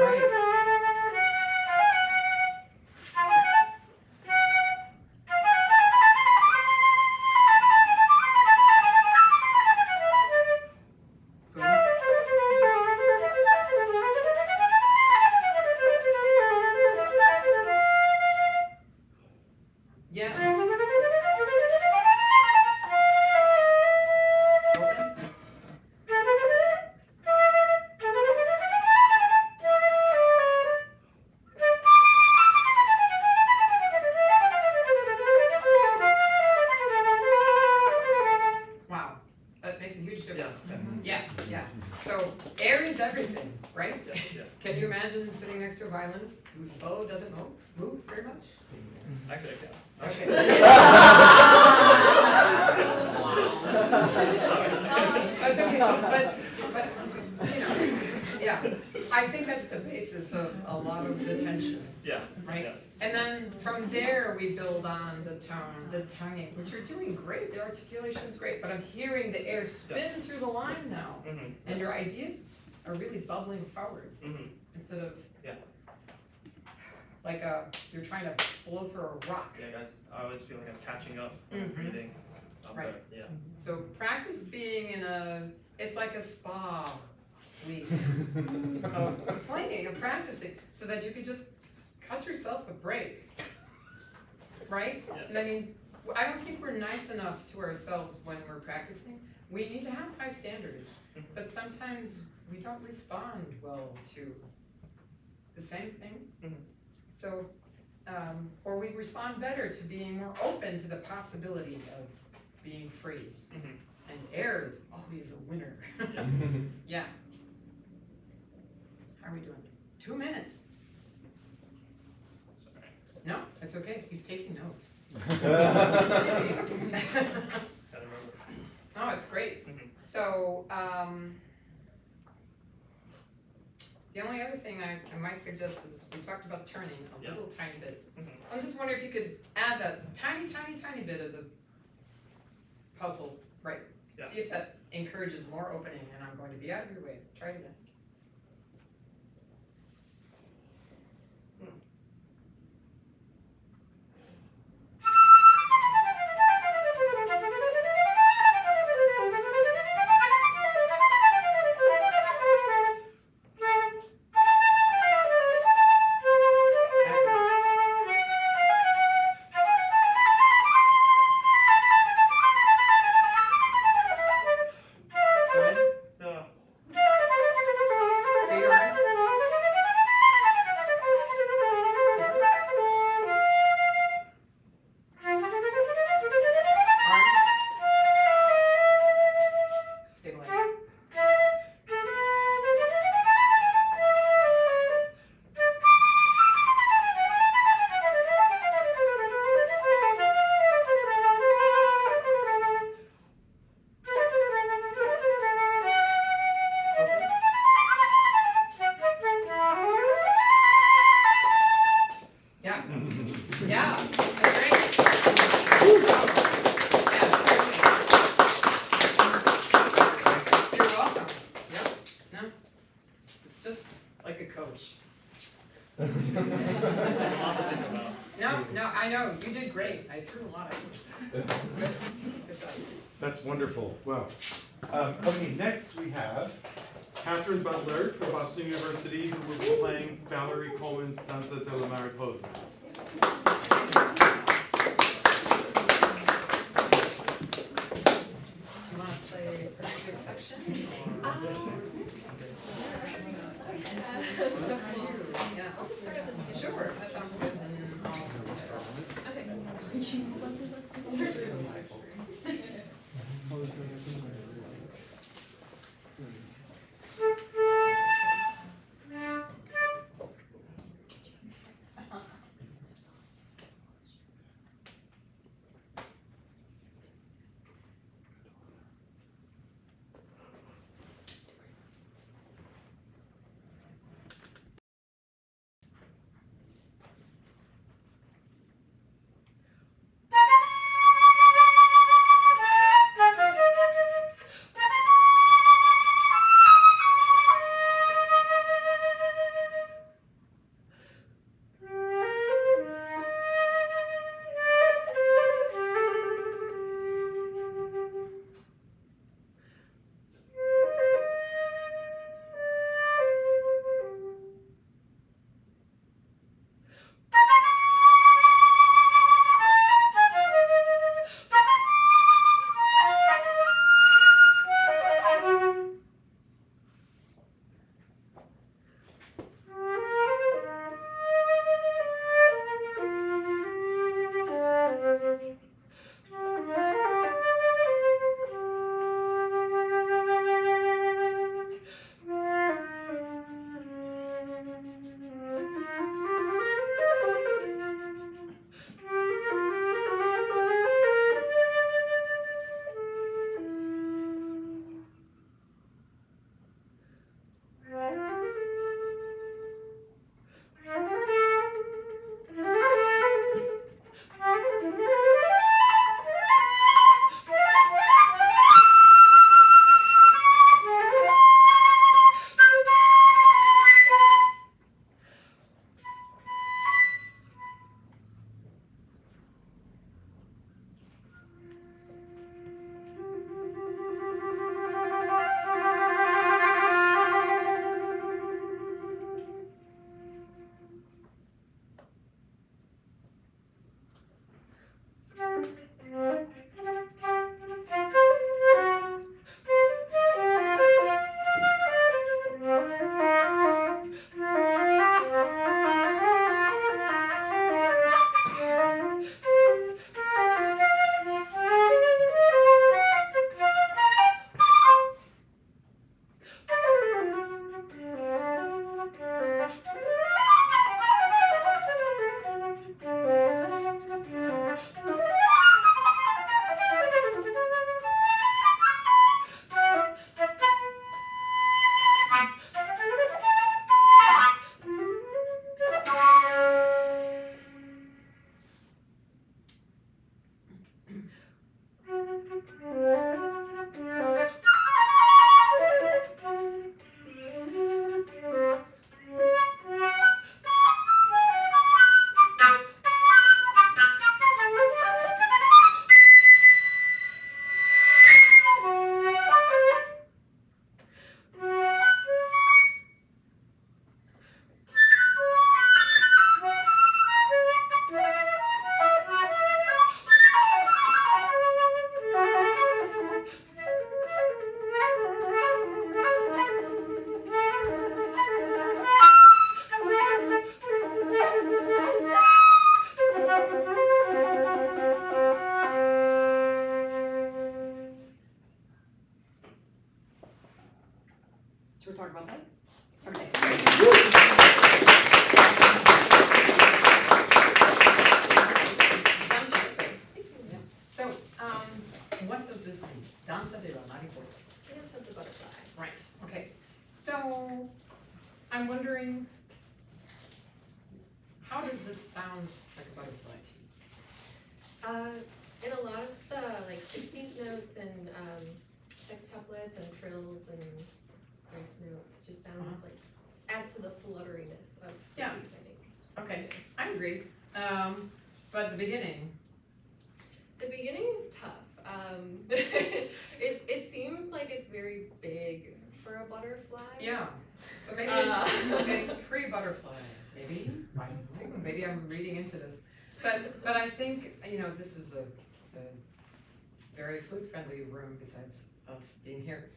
Right. Yes. Open. Wow, that makes a huge difference. Yeah, yeah. So air is everything, right? Yeah. Yeah. Can you imagine sitting next to a violinist whose bow doesn't move very much? Actually, I can. Okay. That's okay, but, you know, yeah, I think that's the basis of a lot of the tension, Yeah. right? Yeah. And then from there, we build on the tone, the tonguing, which you're doing great, the articulation's great, but I'm hearing the air spin through the line now, and your ideas are really bubbling forward, instead of like you're trying to blow through a rock. Yeah, guys, I always feel like I'm catching up on Mhm. breathing. Right. Yeah. So practice being it's like a spa week of playing and practicing, so that you can just cut yourself a break, right? Yes. And I mean, I don't think we're nice enough to ourselves when we're practicing. We need to have high standards, but sometimes we don't respond well to the same thing. So, or we respond better to being more open to the possibility of being free. And air is always a winner. Yeah. How are we doing? 2 minutes. Sorry. No, it's okay. He's taking notes. Gotta remember. No, it's great. So, the only other thing I might suggest is we talked about turning a Yeah. little tiny bit. I'm just wondering if you could add that tiny, tiny, tiny bit of the puzzle, right? Yeah. See if that encourages more opening, and I'm going to be out of your way. Try it again. Yeah, that's great. You're welcome. Yep. No, it's just like a coach. There's a lot to think about. No, I know, you did great. I threw a lot at you. Good job. That's wonderful. Wow. Okay, next we have Catherine Butler from Boston University, who will be playing Valerie Coleman's Danza della Mariposa. You want to play a particular section? It's up to you, yeah. Sure, that sounds good, then I'll. Should we talk about that? Okay. Yeah. So, what does this mean? Danza de la mariposa. Dance of the butterfly. Right, okay. So, I'm wondering, how does this sound like a butterfly to you? In a lot of the like 16th notes and sextuplets and trills and grace notes, it just sounds like adds to the flutteriness of the Yeah. piece, I think. Okay, I agree. But the beginning, The beginning is tough. It seems like it's very big for a butterfly. yeah. So maybe it's pre-butterfly, maybe. I don't know. Maybe I'm reading into this. But I think, this is a very flute-friendly room besides us being here.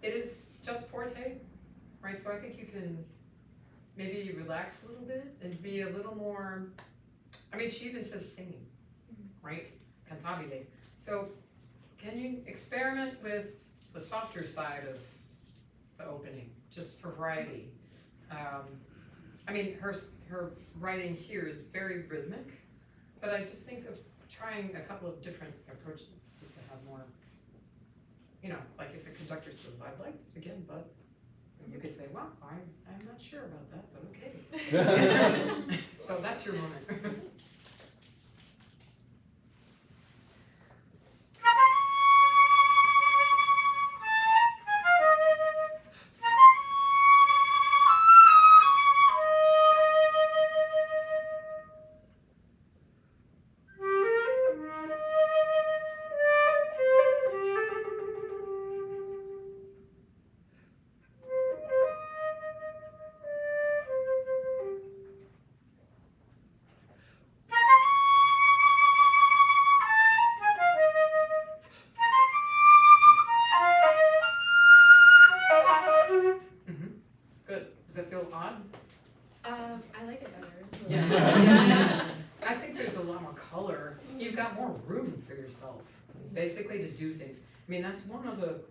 It is just forte, right? So I think you can maybe relax a little bit and be a little more, I mean, she even says singing, right? Cantabile. So can you experiment with the softer side of the opening, just for variety? I mean, her writing here is very rhythmic, but I just think of trying a couple of different approaches just to have more, you know, like if the conductor says, I'd like it again, but you could say, well, I'm not sure about that, but okay. So that's your moment. Good. Does it feel odd? I like it better. Yeah. I think there's a lot more color. You've got more room for yourself, basically, to do things. I mean, that's one of the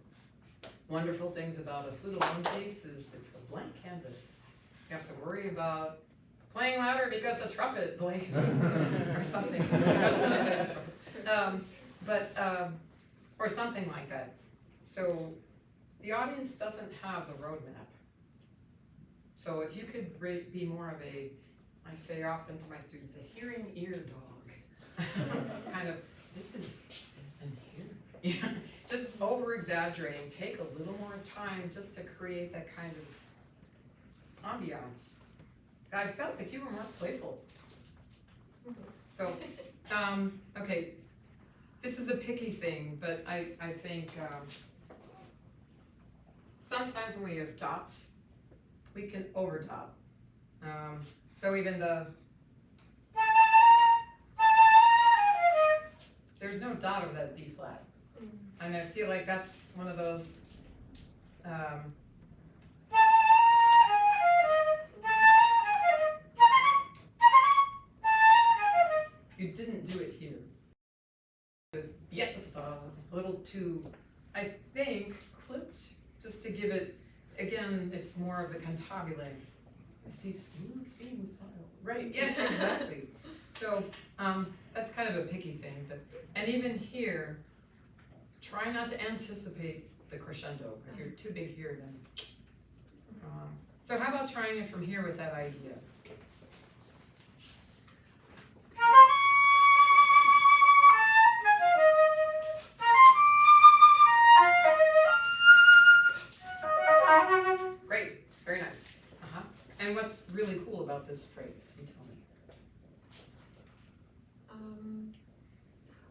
wonderful things about a flute alone piece is it's a blank canvas. You have to worry about playing louder because a trumpet plays or something. Or something like that. So the audience doesn't have the roadmap. So if you could be more of a, I say often to my students, a hearing ear dog. Kind of, this is in here. Yeah. Just over exaggerating, take a little more time just to create that kind of ambiance. I felt like you were more playful. So, okay, this is a picky thing, but I think sometimes when we have dots, we can overdot. So even there's no dot of that B flat. And I feel like that's one of those, you didn't do it here. It was a little too, I think, clipped, just to give it, again, it's more of the cantabile. I see smooth singing style. Right, yes, exactly. So that's kind of a picky thing. And even here, try not to anticipate the crescendo. If you're too big here, then. So how about trying it from here with that idea? Great, very nice. And what's really cool about this phrase? You tell me.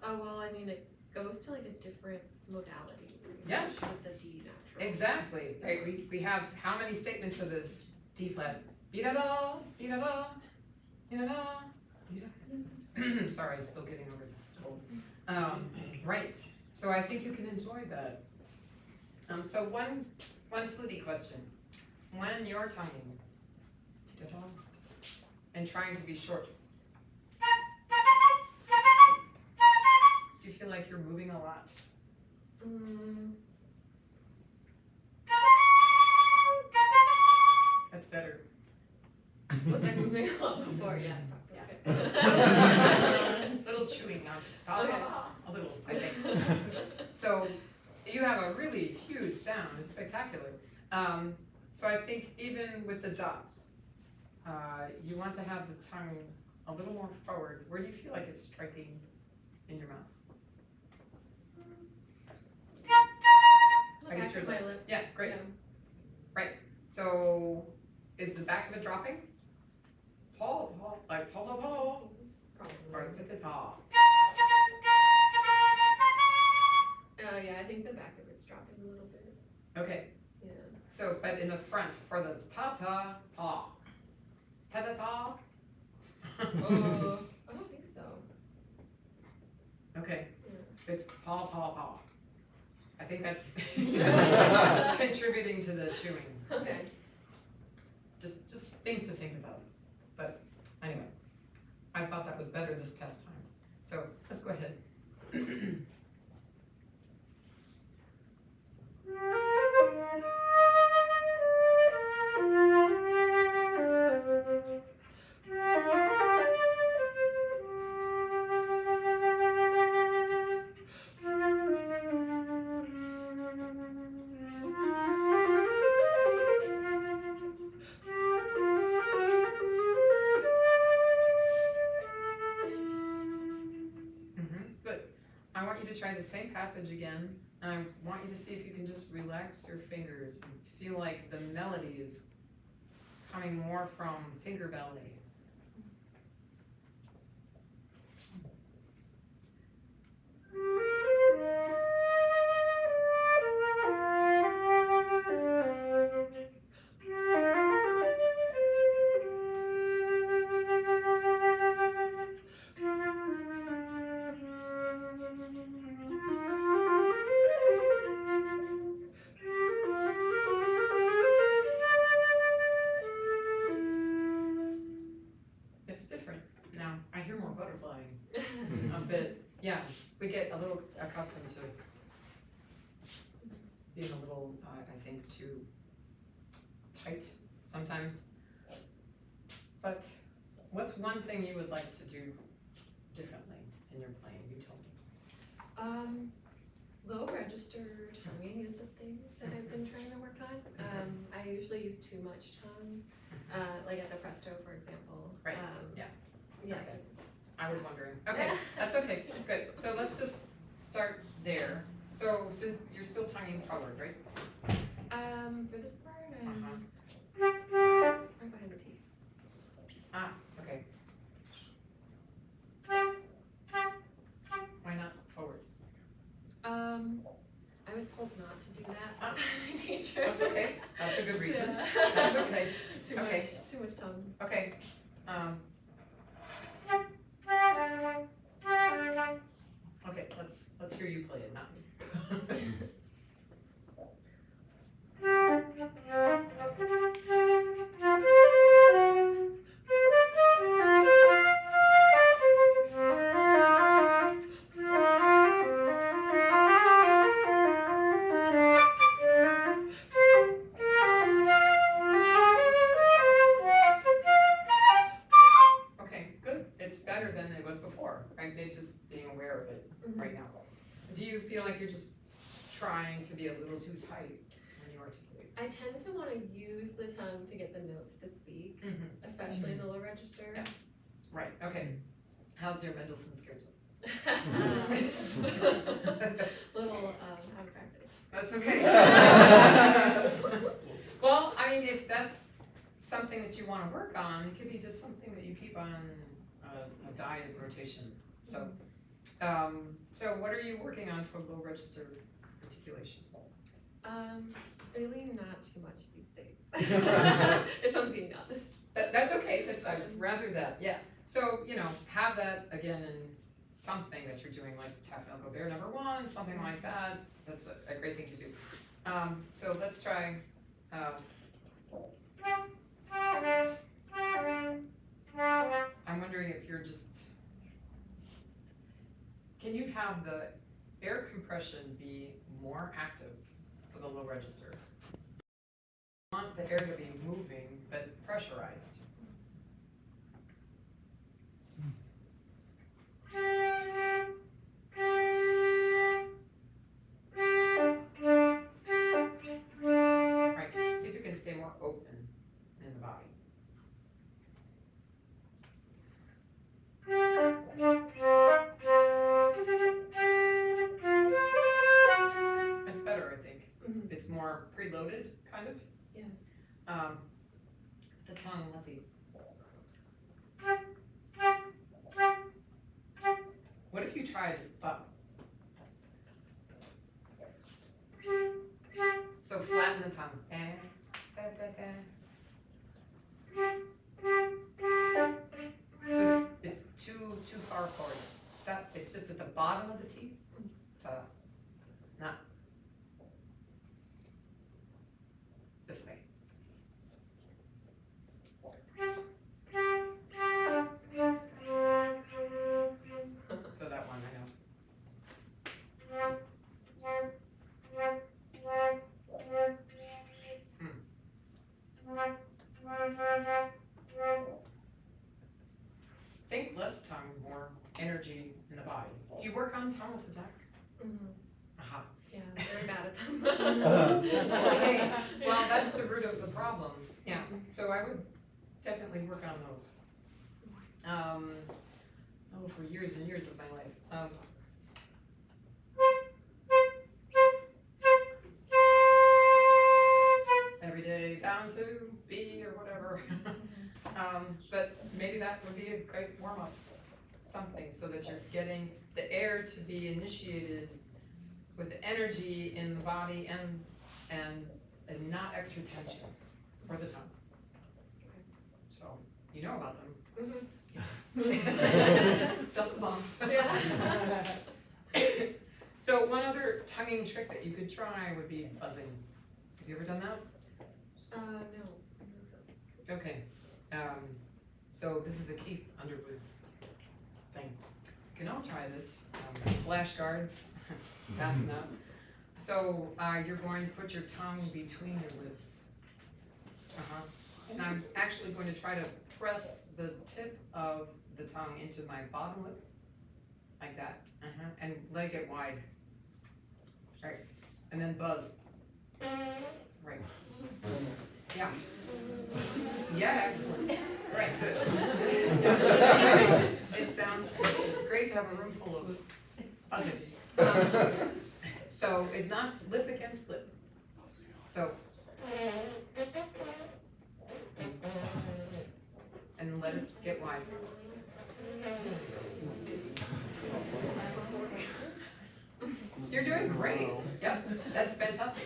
Oh, well, I mean, it goes to like a different modality. Yes. With the D natural. Exactly. Right. We have how many statements of this D flat? Be-da-da, be-da-da, be-da-da, be-da. Sorry, still getting over this cold. Right. So I think you can enjoy that. So one fluty question. When you're tonguing, be-da-da, and trying to be short, do you feel like you're moving a lot? That's better. Was I moving a lot before? Yeah. Little chewing on, Okay. a little, I think. So you have a really huge sound. It's spectacular. So I think even with the dots, you want to have the tongue a little more forward. Where do you feel like it's striking in your mouth? I guess Back of my lip. Yeah, great. Yeah. Right. So is the back of it dropping? Paul, like Paul, or Probably. Paul. Oh, yeah, I think the back of it's dropping a little bit. Okay. Yeah. So, but in the front for the pa-ta, pa. Ta-ta-ta. I don't think so. Okay. Yeah. It's pa, pa, pa. I think that's contributing to the chewing. Okay. Just things to think about. But anyway, I thought that was better this past time. So let's go ahead. Good. I want you to try the same passage again, and I want you to see if you can just relax your fingers and feel like the melody is coming more from finger ballet. It's different now. I hear more butterflying a bit. Yeah, we get a little accustomed to being a little, I think, too tight sometimes. But what's one thing you would like to do differently in your playing? You told me. Low register tonguing is a thing that I've been trying to work on. I usually use too much tongue, like at the presto, for example. Right, yeah. Yes. Okay. I was wondering. Okay, that's okay. Good. So let's just start there. So since you're still tonguing forward, right? For this part, I'm Uh-huh. right behind the teeth. Ah, okay. Why not forward? I was told not to do that Ah. by my teacher. That's okay. That's a good reason. Yeah. That's okay. Too Okay. much, too much tongue. Okay. Okay, let's hear you play it, not me. Okay, good. It's better than it was before, right? Maybe just being aware of it right now. Do you feel like you're just trying to be a little too tight when you articulate? I tend to want to use the tongue to get the notes to speak, especially in the low register. Yeah. Right, okay. How's your Mendelssohn scherzo? Little out of practice. That's okay. Well, I mean, if that's something that you want to work on, it could be just something that you keep on a diet rotation. So, so what are you working on for low register articulation? Really not too much these days, if I'm being honest. That's okay. I'd rather that. Yeah. So have that again in something that you're doing, like Tap Elko Bear number 1, something like that. That's a great thing to do. So let's try. I'm wondering if you're just. Can you have the air compression be more active for the low register? You want the air to be moving but pressurized. Right, see if you can stay more open in the body. That's better, I think. It's more preloaded, kind of. Yeah. The tongue, let's see. What if you tried thumb? So flatten the tongue. So it's too far forward. It's just at the bottom of the teeth. Not non-tongueless attacks? Mhm. Aha. Yeah, I'm very bad at them. Okay, well, that's the root of the problem, yeah, so I would definitely work on those. For years and years of my life. Every day down to B or whatever. But maybe that would be a great warm-up, something, so that you're getting the air to be initiated with energy in the body and not extra tension for the tongue. So, you know about them. Dust the bomb. Yeah. So one other tonguing trick that you could try would be buzzing. Have you ever done that? No, I don't think so. Okay. So this is a Keith Underwood thing. You can all try this. Splash guards. Fasten up. So you're going to put your tongue between your lips. And I'm actually going to try to press the tip of the tongue into my bottom lip, like that, and let it get wide. Right, and then buzz. Right. Yeah. Yeah, excellent. Right, good. Yeah. It sounds, it's great to have a room full of buzzing. So it's not lip against lip. So. And let it get wide. You're doing great. Yep, that's fantastic.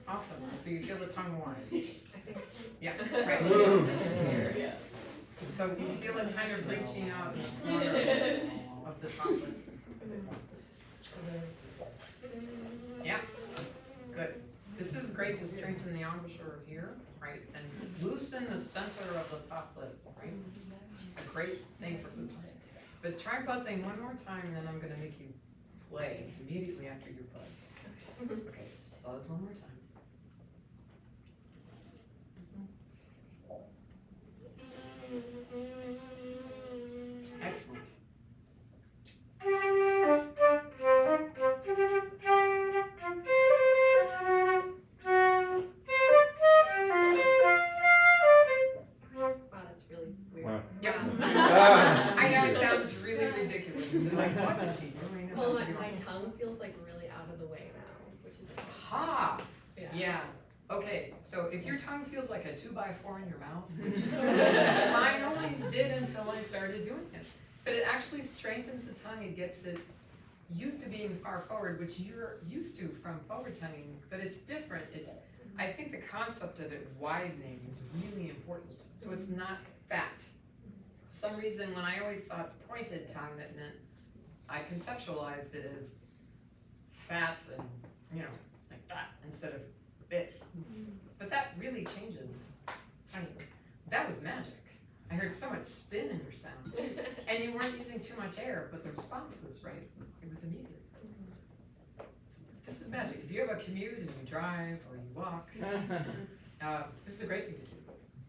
Awesome. So you feel the tongue warm. I think so. Yeah, right. So do you feel it kind of reaching out the corner of the tongue? Yeah, good. This is great to strengthen the embouchure here, right? And loosen the center of the top lip, right? It's a great thing for food. But try buzzing one more time, and then I'm gonna make you play immediately after your buzz. Okay, so buzz one more time. Excellent. Wow, that's really weird. Wow. Yep. Ah. I know it sounds really ridiculous. They're like, what is she doing? This Well, has to be my wrong. tongue feels like really out of the way now, which is interesting. Ha! Yeah. Yeah. Okay, so if your tongue feels like a 2x4 in your mouth, which is mine always did until I started doing it. But it actually strengthens the tongue and gets it used to being far forward, which you're used to from forward tonguing, but it's different. I think the concept of it widening is really important. So it's not fat. For some reason, when I always thought pointed tongue, that meant I conceptualized it as fat and, it's like that instead of this. But that really changes tonguing. That was magic. I heard so much spin in your sound. And you weren't using too much air, but the response was right. It was immediate. So this is magic. If you have a commute and you drive or you walk, this is a great thing to do.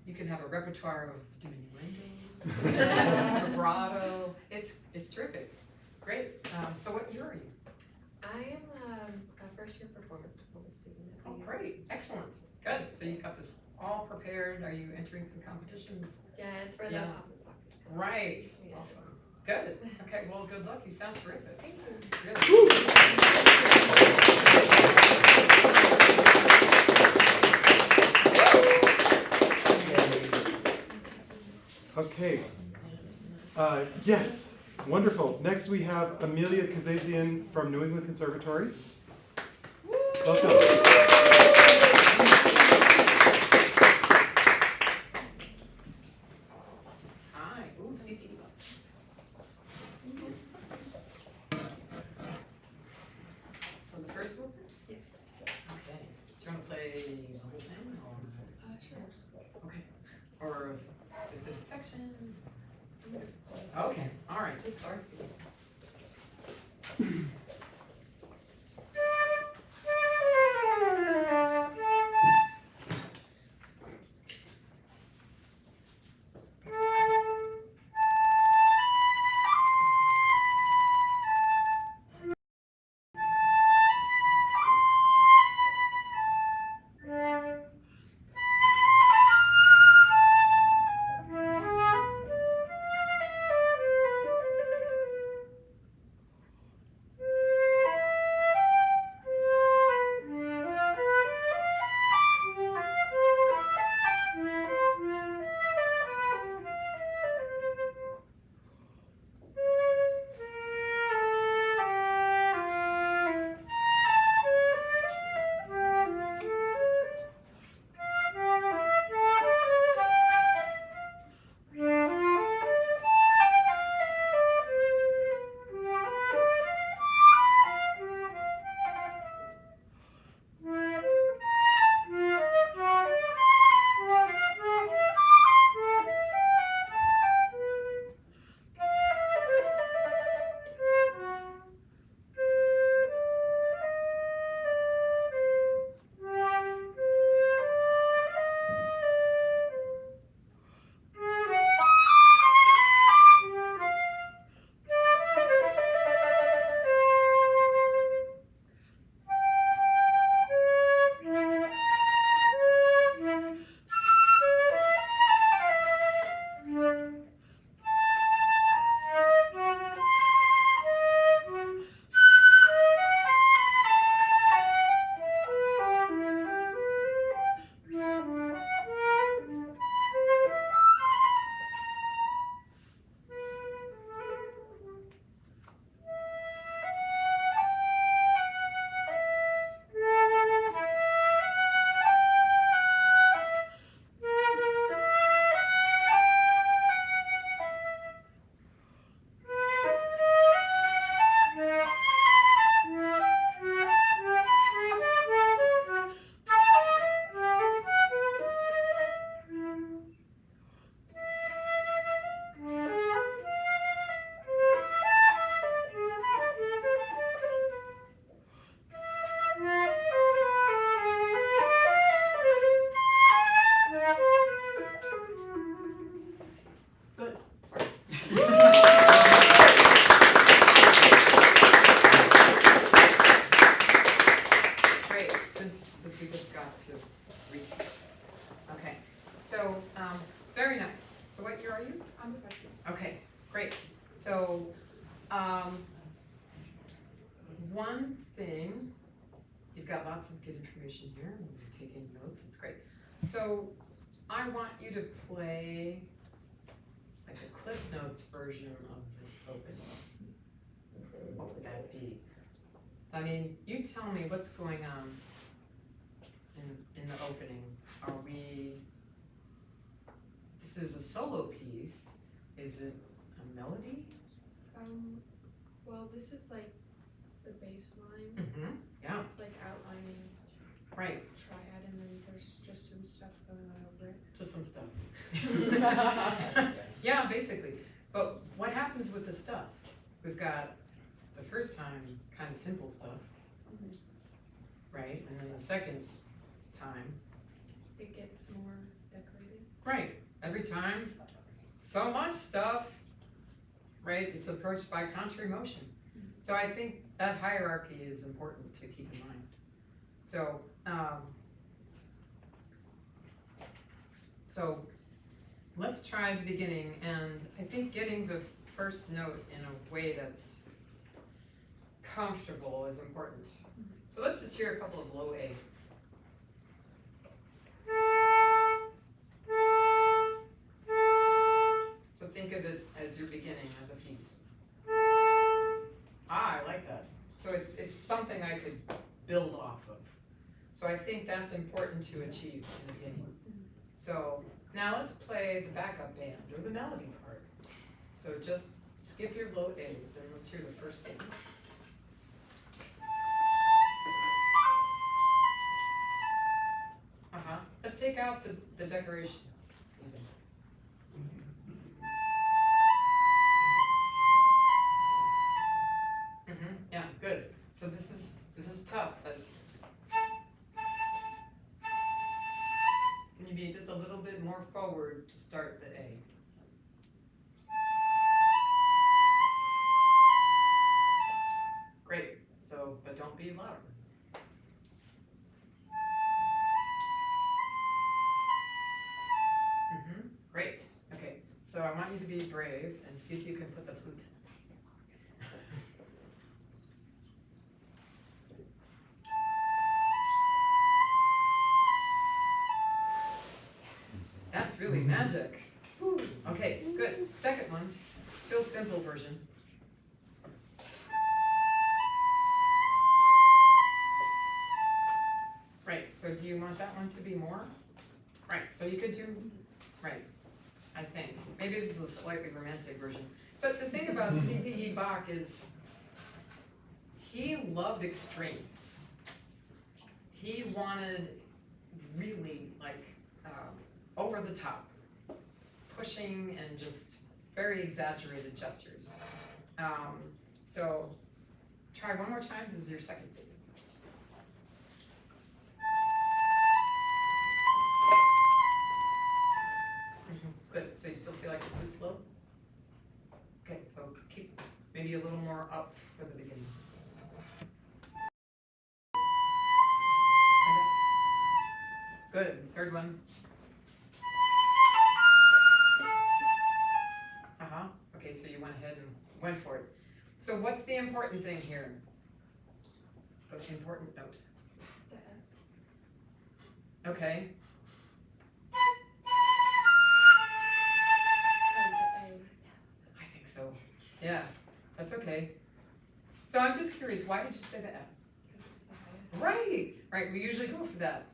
You can have a repertoire of diminuendo, vibrato. It's terrific. Great. So what year are you? I am a first year performance diploma student. Oh, great. Excellent. Good. So you've got this all prepared. Are you entering some competitions? Yeah, it's for the Yeah. Hoffman Soccer. Right. Yeah. Awesome. Good. Okay, well, good luck. You sound terrific. Thank you. Really. Okay. Yes, wonderful. Next we have Amelia Kazazian from New England Conservatory. Welcome. Hi. Ooh, CD. So the first movement? Yes. Okay. Do you want to play the whole thing? Sure. Okay. Or is it a section? Okay. All right. Just start. one thing, you've got lots of good information here, and you're taking notes, it's great. So I want you to play like a Cliff Notes version of this opening. What would that be? I mean, you tell me what's going on in the opening. Are we, this is a solo piece, is it a melody? Well, this is like the bass line. Mm-hmm, yeah, It's like outlining right, triad, and then there's just some stuff going on over it. just some stuff. Yeah, basically, but what happens with the stuff? We've got the first time, kind of simple stuff, right? And then the second time, It gets more decorated. right, every time, so much stuff, right? It's approached by contrary motion. So I think that hierarchy is important to keep in mind. So, let's try the beginning, and I think getting the first note in a way that's comfortable is important. So let's just hear a couple of low A's. So think of it as your beginning of the piece. Ah, I like that. So it's something I could build off of. So I think that's important to achieve in the beginning. So now let's play the backup band or the melody part. So just skip your low A's and let's hear the first A. Let's take out the decoration. Yeah, good. So this is tough, but can you be just a little bit more forward to start the A? Great. So, but don't be louder. Great. Okay. So I want you to be brave and see if you can put the flute. That's really magic. Okay, good. Second one, still simple version. Right, so do you want that one to be more? Right, so you could do, right, I think. Maybe this is a slightly romantic version. But the thing about C.P.E. Bach is he loved extremes. He wanted really like over the top, pushing and just very exaggerated gestures. So try one more time. This is your second statement. Good. So you still feel like the flute's slow? Okay, so keep maybe a little more up for the beginning. Okay. Good. Third one. Okay, so you went ahead and went for it. So what's the important thing here? The important note. The F. Okay. I think so. Yeah, that's okay. So I'm just curious, why did you say the F? Right, right, we usually go for that.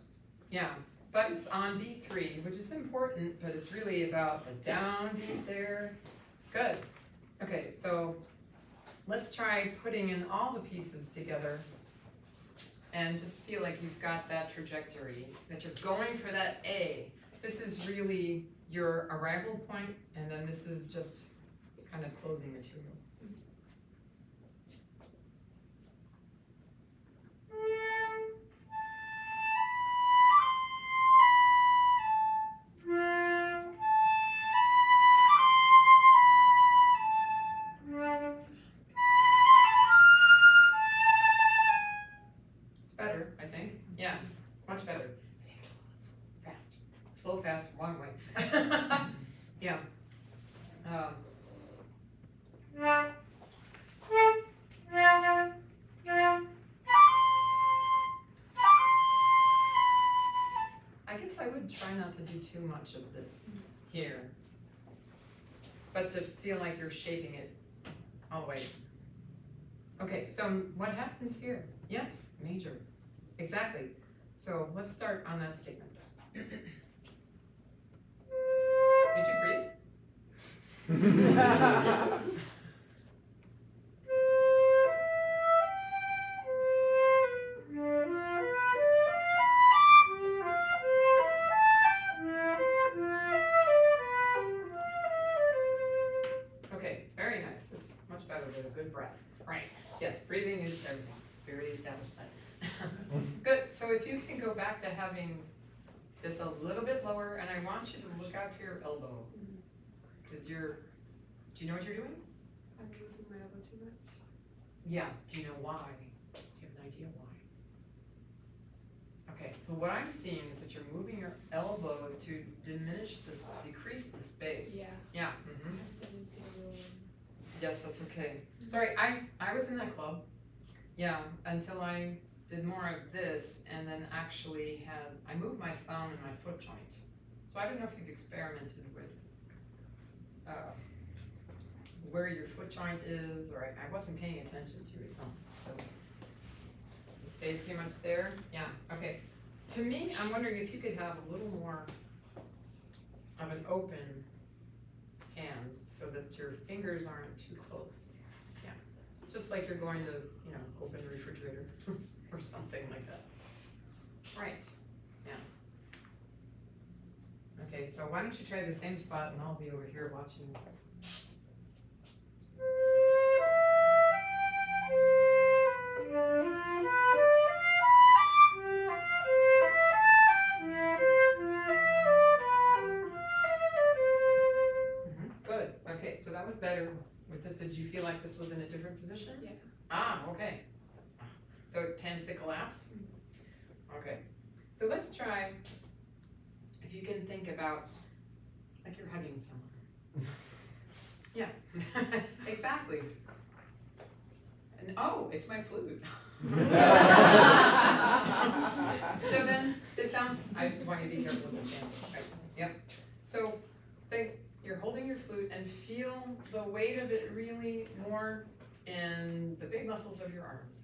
Yeah, but it's on B3, which is important, but it's really about the downbeat there. Good. Okay, so let's try putting in all the pieces together and just feel like you've got that trajectory, that you're going for that A. This is really your arrival point, and then this is just kind of closing material. It's better, I think. Yeah, much better. Fast. Slow, fast, wrong way. Yeah. to do too much of this here. But to feel like you're shaping it all the way. Okay, so what happens here? Yes, major. Exactly. So let's start on that statement. Did you breathe? Okay, very nice. It's much better with a good breath. Right. Yes, breathing is everything. We already established that. Good. So if you can go back to having this a little bit lower, and I want you to look out for your elbow. Because do you know what you're doing? I'm moving my elbow too much. Yeah. Do you know why? Do you have an idea why? Okay, so what I'm seeing is that you're moving your elbow to decrease the space. Yeah. Yeah. I didn't see the little one. Yes, that's okay. Sorry, I was in that club. Yeah, until I did more of this and then actually I moved my thumb and my foot joint. So I don't know if you've experimented with where your foot joint is, or I wasn't paying attention to your thumb. So does it stay pretty much there? Yeah, okay. To me, I'm wondering if you could have a little more of an open hand so that your fingers aren't too close. Yeah, just like you're going to, open the refrigerator or something like that. Right, yeah. Okay, so why don't you try the same spot and I'll be over here watching you. Good, okay, so that was better with this. Did you feel like this was in a different position? Yeah. Ah, okay. So it tends to collapse? Okay. So let's try, if you can think about, like you're hugging someone. Yeah, exactly. And oh, it's my flute. So then, this sounds, I just want you to be careful with this hand. Right. Yep. So you're holding your flute and feel the weight of it really more in the big muscles of your arms.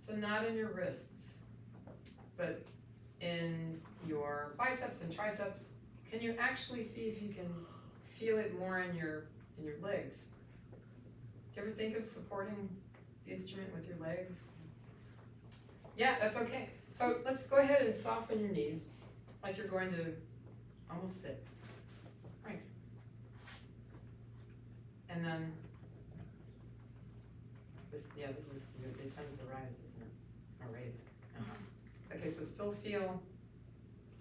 So not in your wrists, but in your biceps and triceps. Can you actually see if you can feel it more in your legs? Do you ever think of supporting the instrument with your legs? Yeah, that's okay. So let's go ahead and soften your knees, like you're going to almost sit. Right. And then, this is, it tends to rise, isn't it? Or raise. Okay, so still feel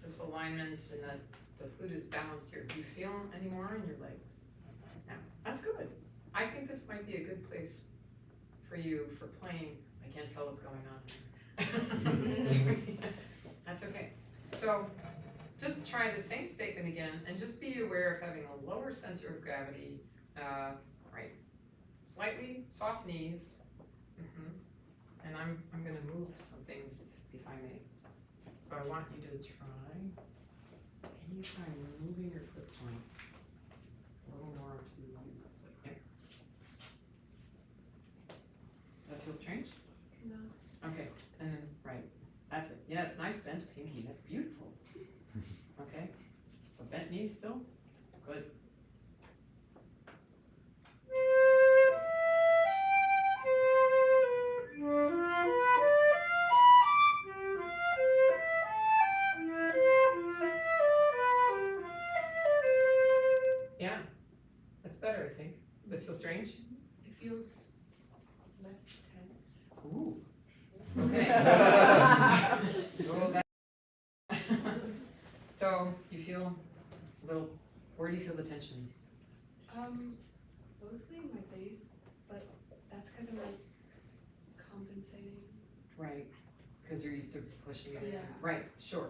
this alignment and that the flute is balanced here. Do you feel any more in your legs? Yeah, that's good. I think this might be a good place for you for playing. I can't tell what's going on here. That's okay. So just try the same statement again and just be aware of having a lower center of gravity. Right. Slightly soft knees. And I'm going to move some things if I may. So I want you to try. Can you try moving your foot joint a little more to this way? Yeah. Does that feel strange? No. Okay, and then, right, that's it. Yes, nice bent pinky, that's beautiful. Okay, so bent knees still? Good. Yeah, that's better, I think. Does it feel strange? It feels less tense. Ooh. Okay. Roll that. So you feel a little, where do you feel the tension? Mostly in my face, but that's because I'm like compensating. Right, because you're used to pushing it in. Yeah. Right, sure.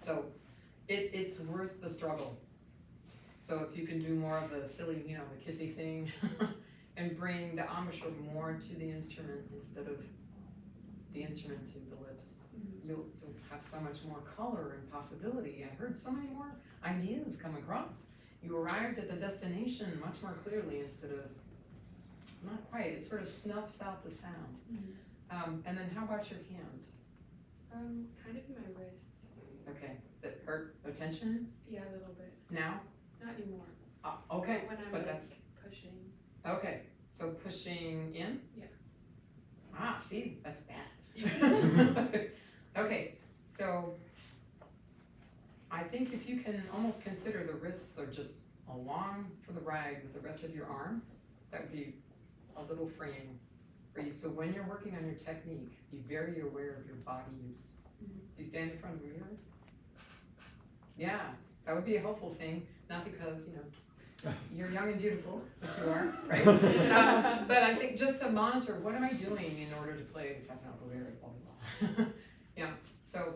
So it's worth the struggle. So if you can do more of the silly, the kissy thing and bring the embouchure more to the instrument instead of the instrument to the lips. You'll have so much more color and possibility. I heard so many more ideas come across. You arrived at the destination much more clearly instead of, not quite, it sort of snuffs out the sound. And then how about your hand? Kind of in my wrist. Okay, that hurt, no tension Yeah, a little bit. now? Not anymore. Okay, When I'm but like that's, pushing. okay, so pushing in? Yeah. Ah, see, that's bad. Okay, so I think if you can almost consider the wrists are just along for the ride with the rest of your arm, that would be a little freeing for you. So when you're working on your technique, be very aware of your body use. Do you stand in front of a mirror? Yeah, that would be a helpful thing, not because, you're young and beautiful, which you are, right? But I think just to monitor, what am I doing in order to play the technical very volleyball? Yeah, so,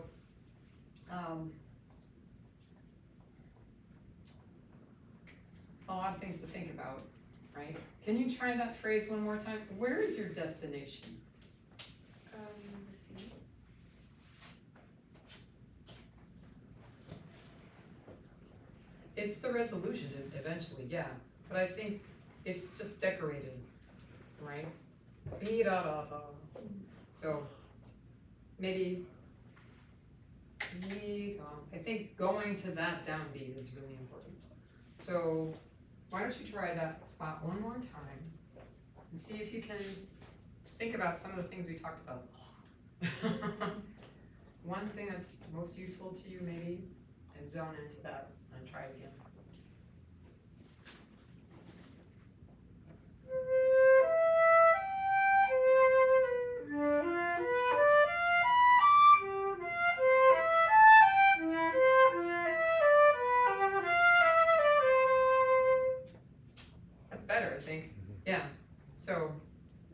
a lot of things to think about, right? Can you try that phrase one more time? Where is your destination? The sea. It's the resolution eventually, yeah, but I think it's just decorated, right? Be da da da. So maybe be da. I think going to that downbeat is really important. So why don't you try that spot one more time and see if you can think about some of the things we talked about. One thing that's most useful to you maybe, and zone into that and try it again. That's better, I think. Yeah. So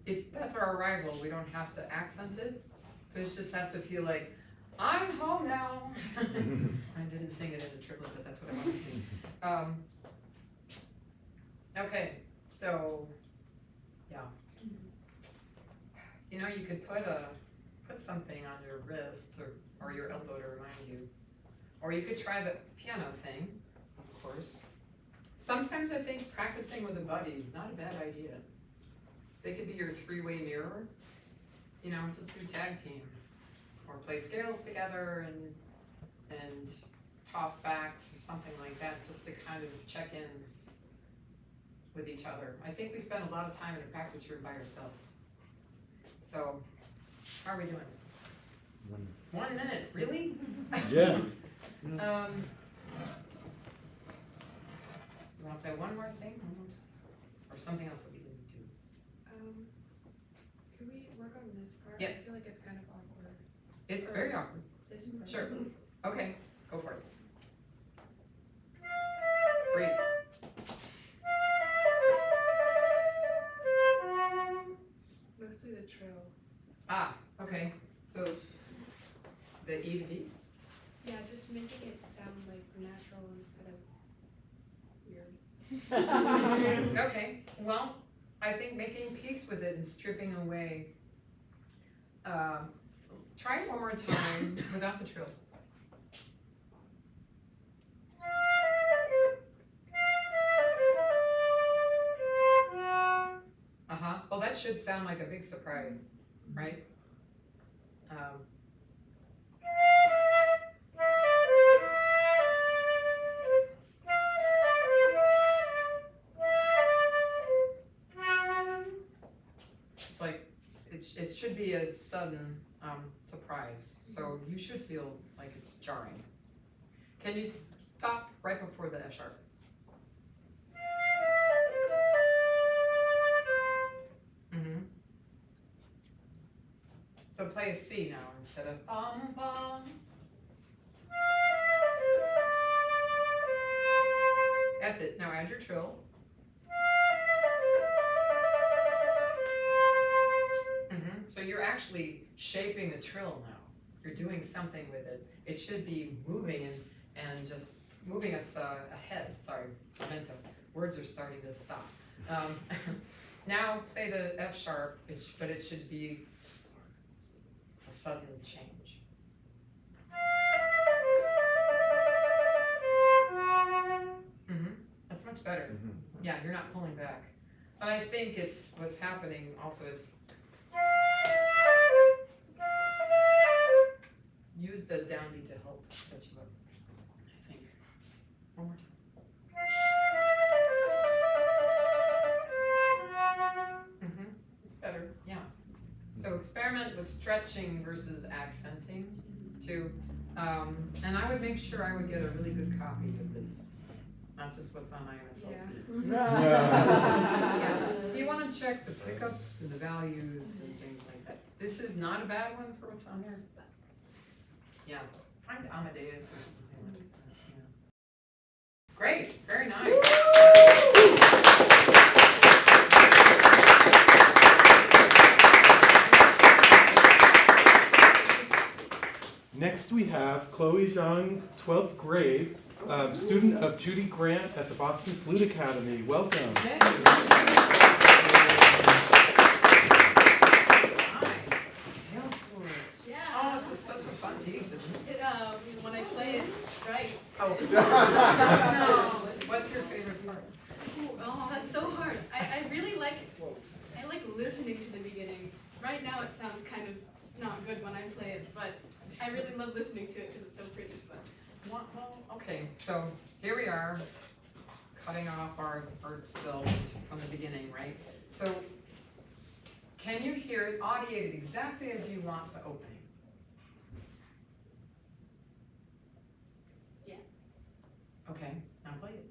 if that's our arrival, we don't have to accent it, but it just has to feel like, I'm home now. I didn't sing it in a triplet, but that's what I wanted to sing. Okay, so, yeah. You could put something on your wrist or your elbow to remind you. Or you could try the piano thing, of course. Sometimes I think practicing with a buddy is not a bad idea. They could be your three-way mirror, just do tag team. Or play scales together and toss backs or something like that, just to kind of check in with each other. I think we spend a lot of time in a practice room by ourselves. So, how are we doing? 1 minute, really? Yeah. You wanna play one more thing? Or something else that we didn't do? Can we work on this part? Yes. I feel like it's kind of awkward. It's very awkward. This part. Sure. Okay, go for it. Breathe. Mostly the trill. Ah, okay. So the E to D? Yeah, just making it sound like natural instead of weird. Okay, well, I think making peace with it and stripping away. Try it one more time without the trill. Well, that should sound like a big surprise, right? It's like, it should be a sudden surprise, so you should feel like it's jarring. Can you stop right before the F sharp? So play a C now instead of bum bum. That's it. Now add your trill. So you're actually shaping the trill now. You're doing something with it. It should be moving and just moving us ahead. Sorry, momentum. Words are starting to stop. Now play the F sharp, but it should be a sudden change. much better. Yeah, you're not pulling back. But I think it's, what's happening also is use the downbeat to help set you up, I think. One more time. It's better, yeah. So experiment with stretching versus accenting too. And I would make sure I would get a really good copy of this, not just what's on IMSLP. Yeah. So you want to check the pickups and the values and things like that. This is not a bad one for what's on there. But yeah, find Amadeus or something like that. Yeah. Great, very nice. Next we have Chloe Zhang, 12th grade, student of Judy Grant at the Boston Flute Academy. Welcome. Okay. Yeah. Oh, this is such a fun piece, isn't it? When I play it right. Oh. What's your favorite part? Oh, that's so hard. I really like, I like listening to the beginning. Right now it sounds kind of not good when I play it, but I really love listening to it because it's so pretty. But Well, okay, so here we are, cutting off ourselves from the beginning, right? So, can you hear it audiated exactly as you want the opening? Yeah. Okay, now play it.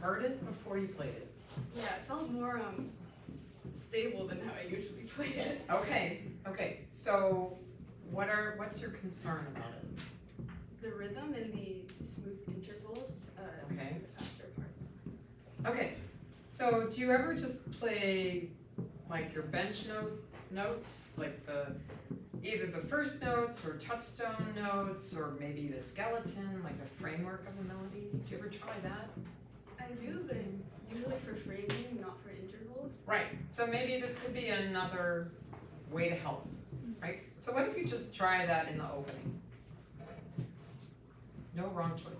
heard it before you played it? Yeah, it felt more stable than how I usually play it. Okay, so what's your concern about it? The rhythm and the smooth intervals, Okay. the faster parts. Okay, so do you ever just play like your bench notes, like either the first notes or touchstone notes, or maybe the skeleton, like the framework of the melody? Do you ever try that? I do, but usually for phrasing, not for intervals. Right, so maybe this could be another way to help, right? So what if you just try that in the opening? No wrong choices.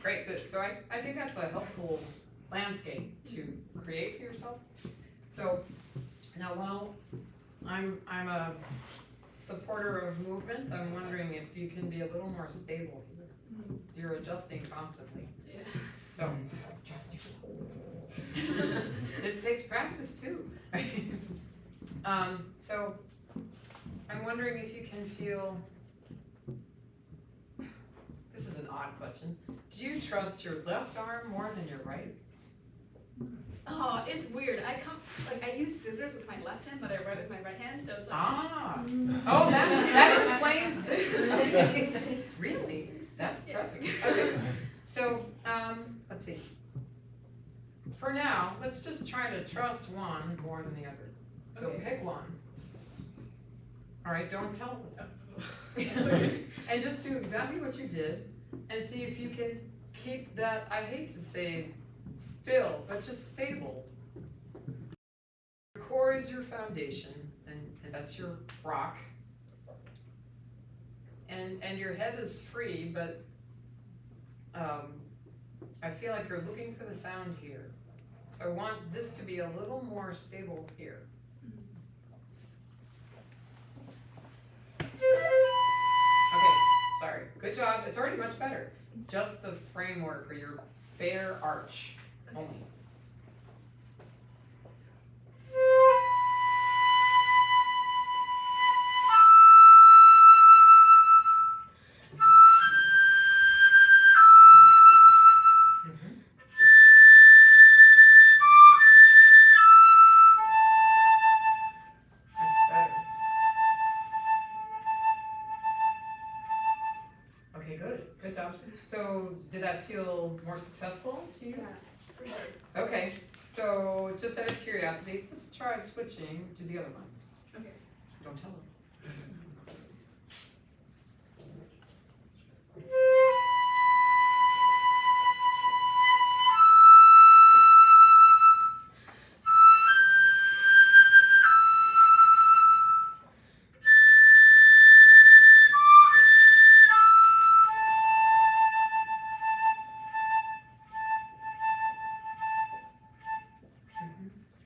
Great, good. So I think that's a helpful landscape to create for yourself. So now, while I'm a supporter of movement, I'm wondering if you can be a little more stable here. You're adjusting constantly. Yeah. So trust yourself. This takes practice too. So I'm wondering if you can feel. This is an odd question. Do you trust your left arm more than your right? Oh, it's weird. I use scissors with my left hand, but I write with my right hand, so it's like. Ah. Oh, that explains things. Okay. Really? That's impressive. Okay. So, let's see. For now, let's just try to trust one more than the other. So Okay. pick one. All right, don't tell us. And just do exactly what you did and see if you can keep that, I hate to say still, but just stable. Your core is your foundation, and that's your rock. And your head is free, but I feel like you're looking for the sound here. So I want this to be a little more stable here. Okay, sorry. Good job. It's already much better. Just the framework or your bare arch only. Mhm. That's better. Okay, good. Good job. So, did that feel more successful to you? Yeah, for sure. Okay, so just out of curiosity, let's try switching to the other one. Okay. Don't tell us.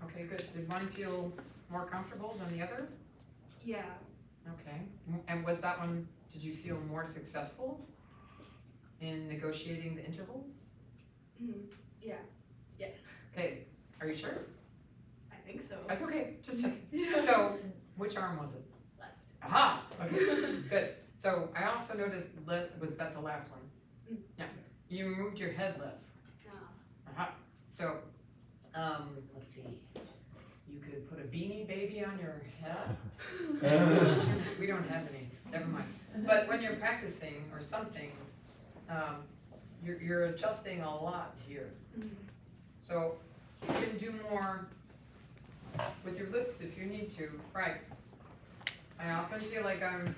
Okay, good. Did one feel more comfortable than the other? Yeah. Okay. And was that one, did you feel more successful in negotiating the intervals? Mhm. Yeah. Okay, are you sure? I think so. That's okay, just check. Yeah. So, which arm was it? Left. Aha, okay, good. So I also noticed, was that the last one? Mm. Yeah, you moved your head less. Ah. Aha, so, let's see. You could put a beanie baby on your head. We don't have any, never mind. But when you're practicing or something, you're adjusting a lot here. Mhm. So you can do more with your lips if you need to, right? I often feel like I'm,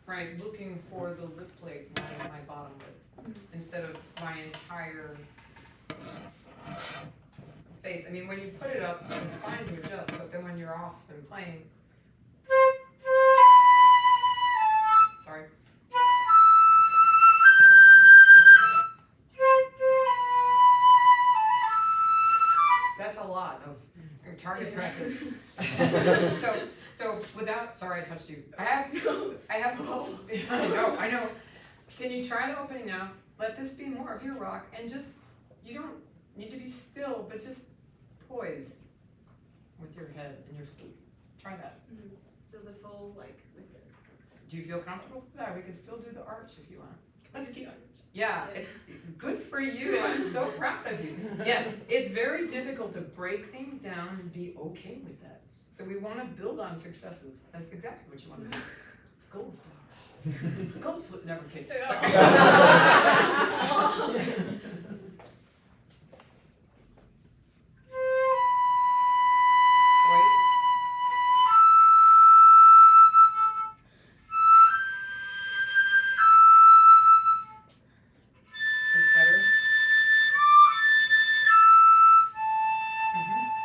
right, looking for the lip plate, my bottom lip, instead of my entire face. I mean, when you put it up, it's fine to adjust, but then when you're off and playing, sorry. That's a lot of target practice. So without touched you. I have, I know. Can you try the opening now? Let this be more of your rock and just, you don't need to be still, but just poised with your head and your feet. Try that. So the full, like the Do you feel comfortable with that? We can still do the arch if you want. Let's keep, Yeah. yeah, good for you. I'm so proud of you. Yes, it's very difficult to break things down and be okay with that. So we want to build on successes. That's exactly what you want to do. Gold star. Gold flip, never kidding. Poised. That's better.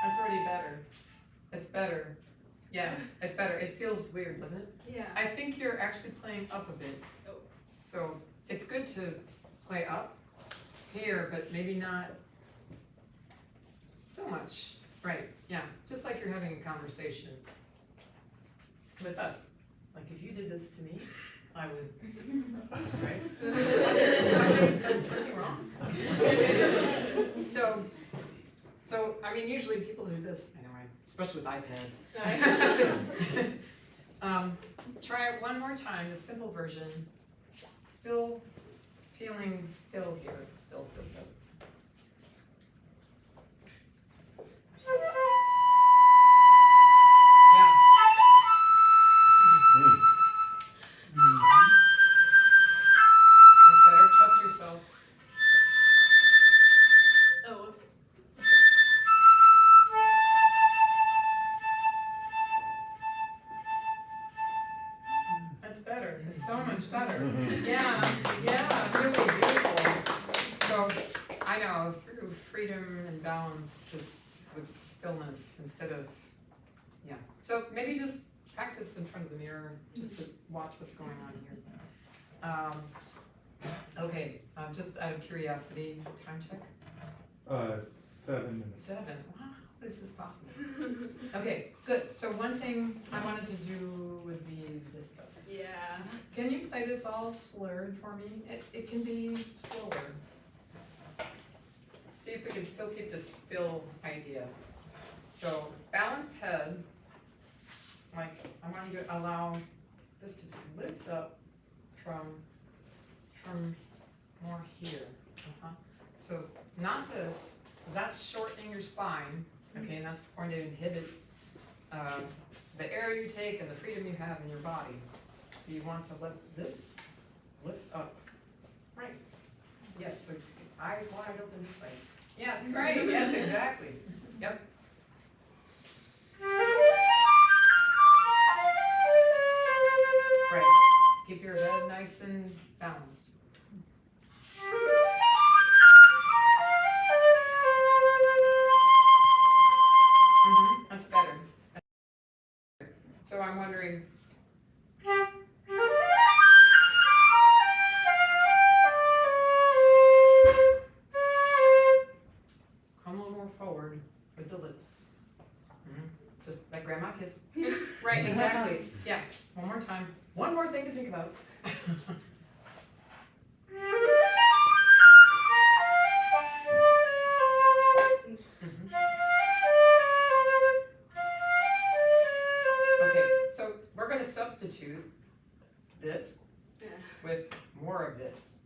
That's already better. It's better. Yeah, it's better. It feels weird, doesn't it? Yeah. I think you're actually playing up a bit. Oh. So it's good to play up here, but maybe not so much. Right, yeah, just like you're having a conversation with us. Like if you did this to me, I would, right? Something wrong. So, I mean, usually people do this, I know, right? Especially with iPads. Try it one more time, the simple version. Still feeling still here, still. Yeah. That's better, trust yourself. Oh. That's better, it's so much better. Yeah, really beautiful. So, I know, through freedom and balance, it's with stillness instead of, yeah. So maybe just practice in front of the mirror, just to watch what's going on here. Okay, just out of curiosity, time check? 7 minutes. 7, wow, how is this possible? Okay, good, so one thing I wanted to do would be this stuff. Yeah. Can you play this all slurred for me? It can be slower. See if we can still keep the still idea. So balanced head, like I want you to allow this to just lift up from more here. So not this, because that's shortening your spine, okay, and that's going to inhibit the air you take and the freedom you have in your body. So you want to let this lift up. Right. Yes, so eyes wide open this way. Yeah, right, yes, exactly. Yep. Right. Keep your head nice and balanced. That's better. So I'm wondering, come a little more forward with the lips. Just like grandma kiss. Right, exactly. Yeah, one more time. One more thing to think about. Okay, so we're going to substitute this Yeah. with more of this.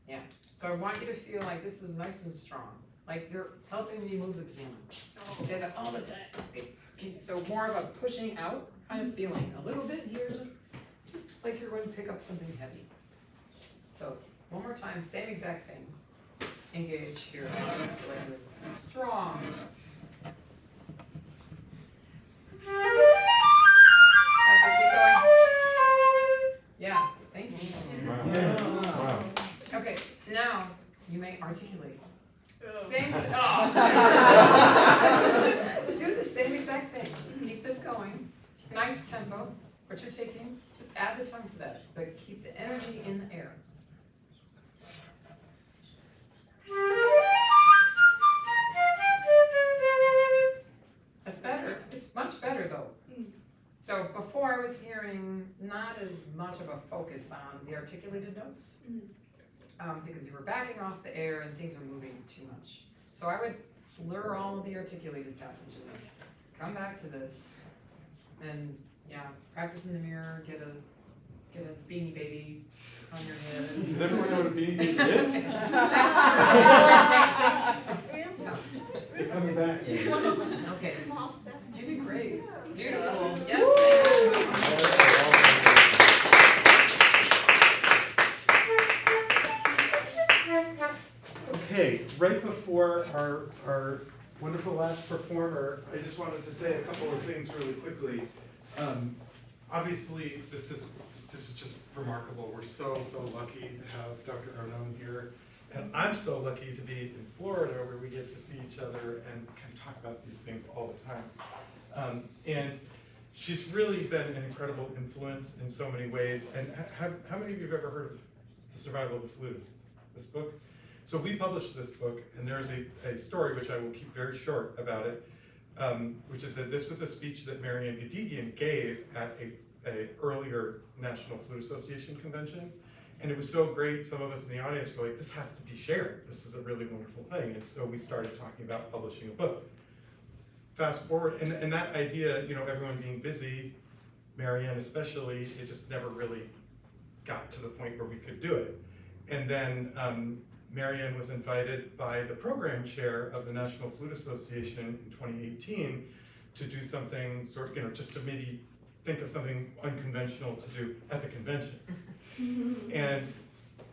Yeah. So I want you to feel like this is nice and strong. Like you're helping me move the piano. Say that all the time. Okay. So more of a pushing out kind of feeling. A little bit here, just like you're going to pick up something heavy. So one more time, same exact thing. Engage here. Strong. That's it, keep going. Yeah, thank you. Wow. Okay, now you may articulate. Oh. Same, do the same exact thing. Keep this going. Nice tempo. What you're taking, just add the tongue to that, but keep the energy in the air. That's better. It's much better though. So before I was hearing not as much of a focus on the articulated notes, because you were backing off the air and things were moving too much. So I would slur all of the articulated passages, come back to this, and yeah, practice in the mirror, get a beanie baby on your head. Does everyone know what a beanie baby is? It's coming back. Okay, Small stuff. you did great. Beautiful. Yes, Okay, right before our wonderful last performer, I just wanted to say a couple of things really quickly. Obviously, this is just remarkable. We're so lucky to have Dr. Arnone here. And I'm so lucky to be in Florida where we get to see each other and kind of talk about these things all the time. And she's really been an incredible influence in so many ways. And how many of you have ever heard of The Survival of the Flutist, this book? So we published this book, and there's a story, which I will keep very short about it, which is that this was a speech that Marianne Gadigian gave at a earlier National Flute Association convention. And it was so great, some of us in the audience were like, this has to be shared. This is a really wonderful thing. And so we started talking about publishing a book. Fast forward, and that idea, everyone being busy, Marianne especially, it just never really got to the point where we could do it. And then Marianne was invited by the program chair of the National Flute Association in 2018 to do something just to maybe think of something unconventional to do at the convention. And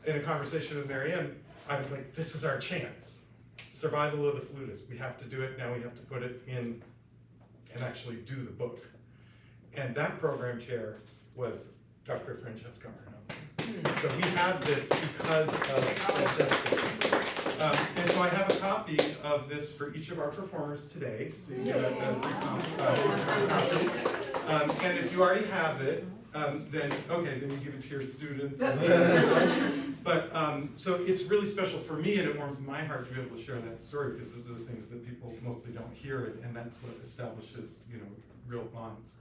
in a conversation with Marianne, I was like, this is our chance. Survival of the Flutist. We have to do it, now we have to put it in and actually do the book. And that program chair was Dr. Francesca Arnone. So we have this because of Francesca. And so I have a copy of this for each of our performers today, so you get a free copy. And if you already have it, then you give it to your students. But so it's really special for me, and it warms my heart to be able to share that story, because these are the things that people mostly don't hear, and that's what establishes real bonds.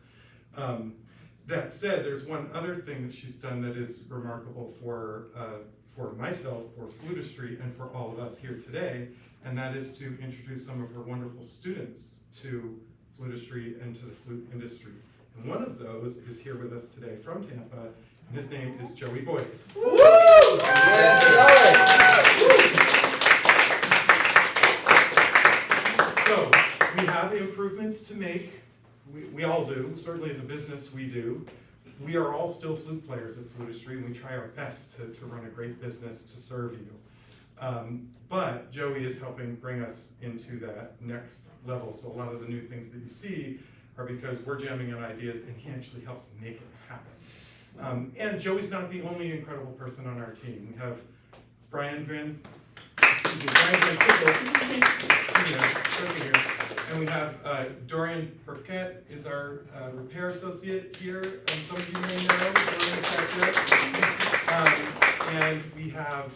That said, there's one other thing that she's done that is remarkable for myself, for Flutistry, and for all of us here today, and that is to introduce some of her wonderful students to Flutistry and to the flute industry. And one of those is here with us today from Tampa, and his name is Joey Boyce. Woo! So, we have improvements to make. We all do, certainly as a business we do. We are all still flute players at Flutistry, and we try our best to run a great business to serve you. But Joey is helping bring us into that next level. So a lot of the new things that you see are because we're jamming on ideas, and he actually helps make it happen. And Joey's not the only incredible person on our team. We have Brian Van Sickle, and we have Dorian Burkett is our repair associate here. Some of you may know Dorian. And we have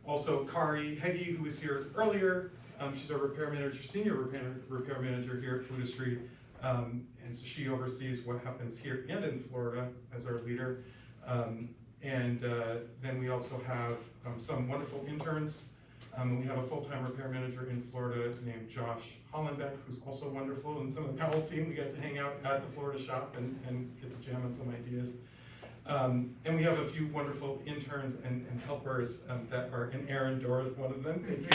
also Kari Heggie, who was here earlier. She's our repair manager, senior repair manager here at Flutistry. And so she oversees what happens here and in Florida as our leader. And then we also have some wonderful interns. We have a full-time repair manager in Florida named Josh Hollenbeck, who's also wonderful. And some of the Powell team, we get to hang out at the Florida shop and get to jam on some ideas. And we have a few wonderful interns and helpers that are, and Erin Dora is one of them. Thank you,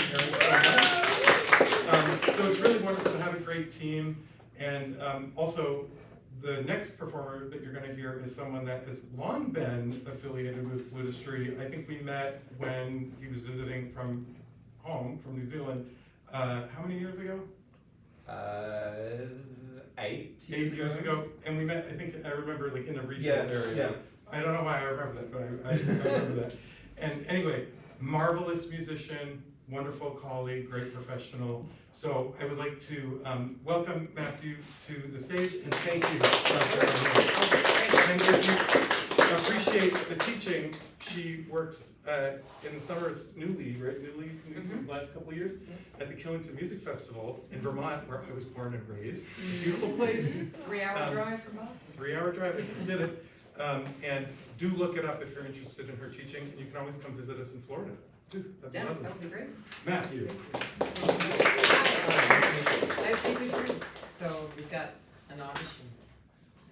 Erin. So it's really wonderful to have a great team. And also, the next performer that you're going to hear is someone that has long been affiliated with Flutistry. I think we met when he was visiting from home, from New Zealand. How many years ago? 8 years ago. And we met, I remember, like in the retail area. Yeah. I don't know why I remember that, but I remember that. And anyway, marvelous musician, wonderful colleague, great professional. So I would like to welcome Matthew to the stage, and thank you. And if you appreciate the teaching, she works in the summers newly, last couple of years, at the Killington Music Festival in Vermont, where I was born and raised. Beautiful place. 3-hour drive from Boston. 3-hour drive, I just did it. And do look it up if you're interested in her teaching, and you can always come visit us in Florida, too. That'd be Yeah, lovely. that would be great. Matthew. Nice to meet you too. So we've got an audition.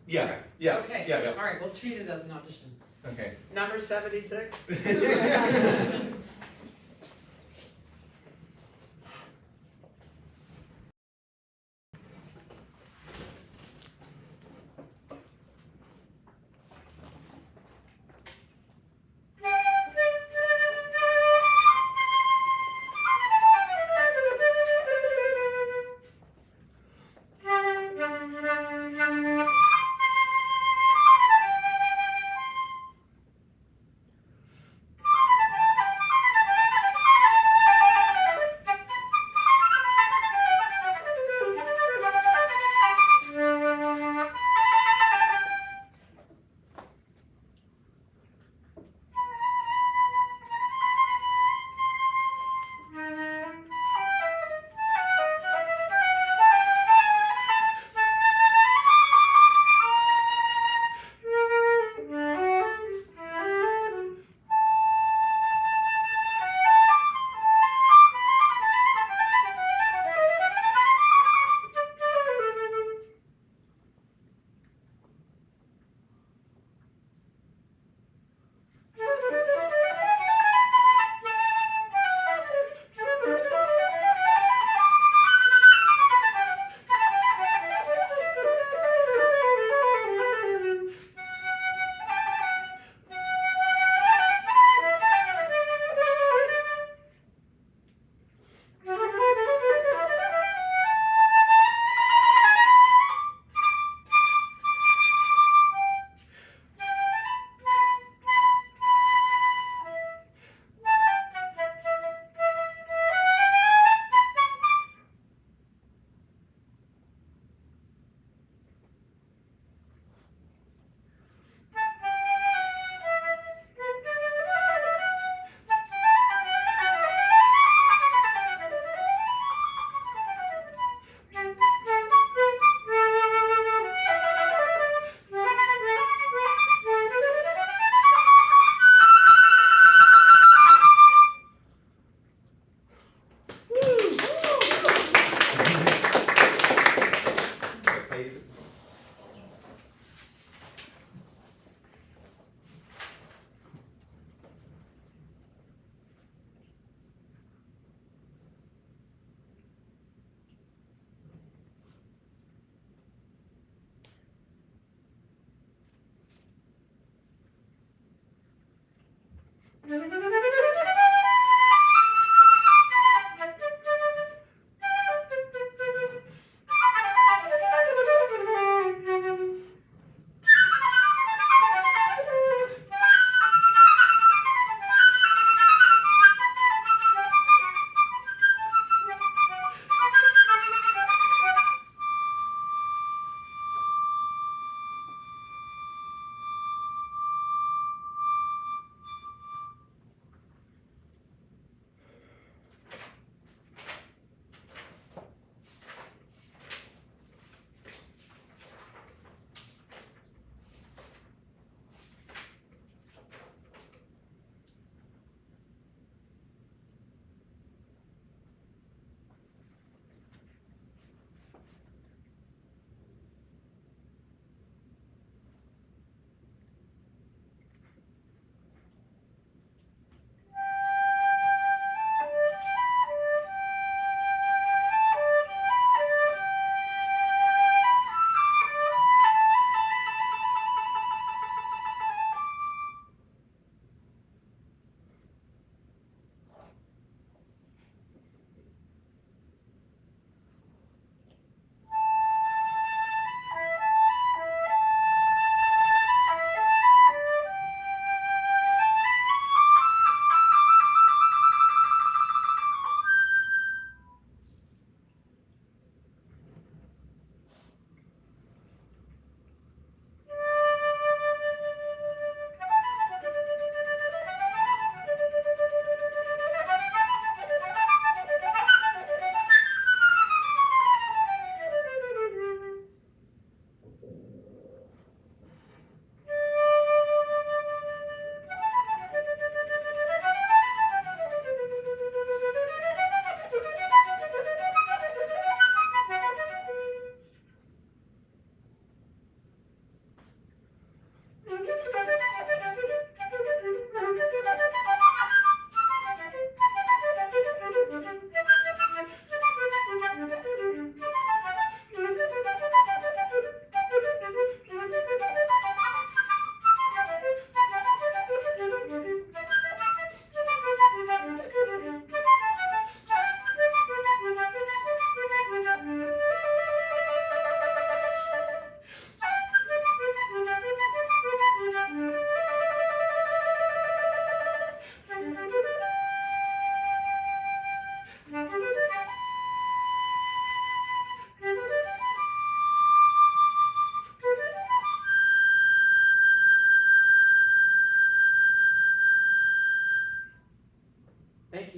Yeah, yeah, Okay, yeah, all right, we'll treat it as an audition. yeah, okay. Number 76?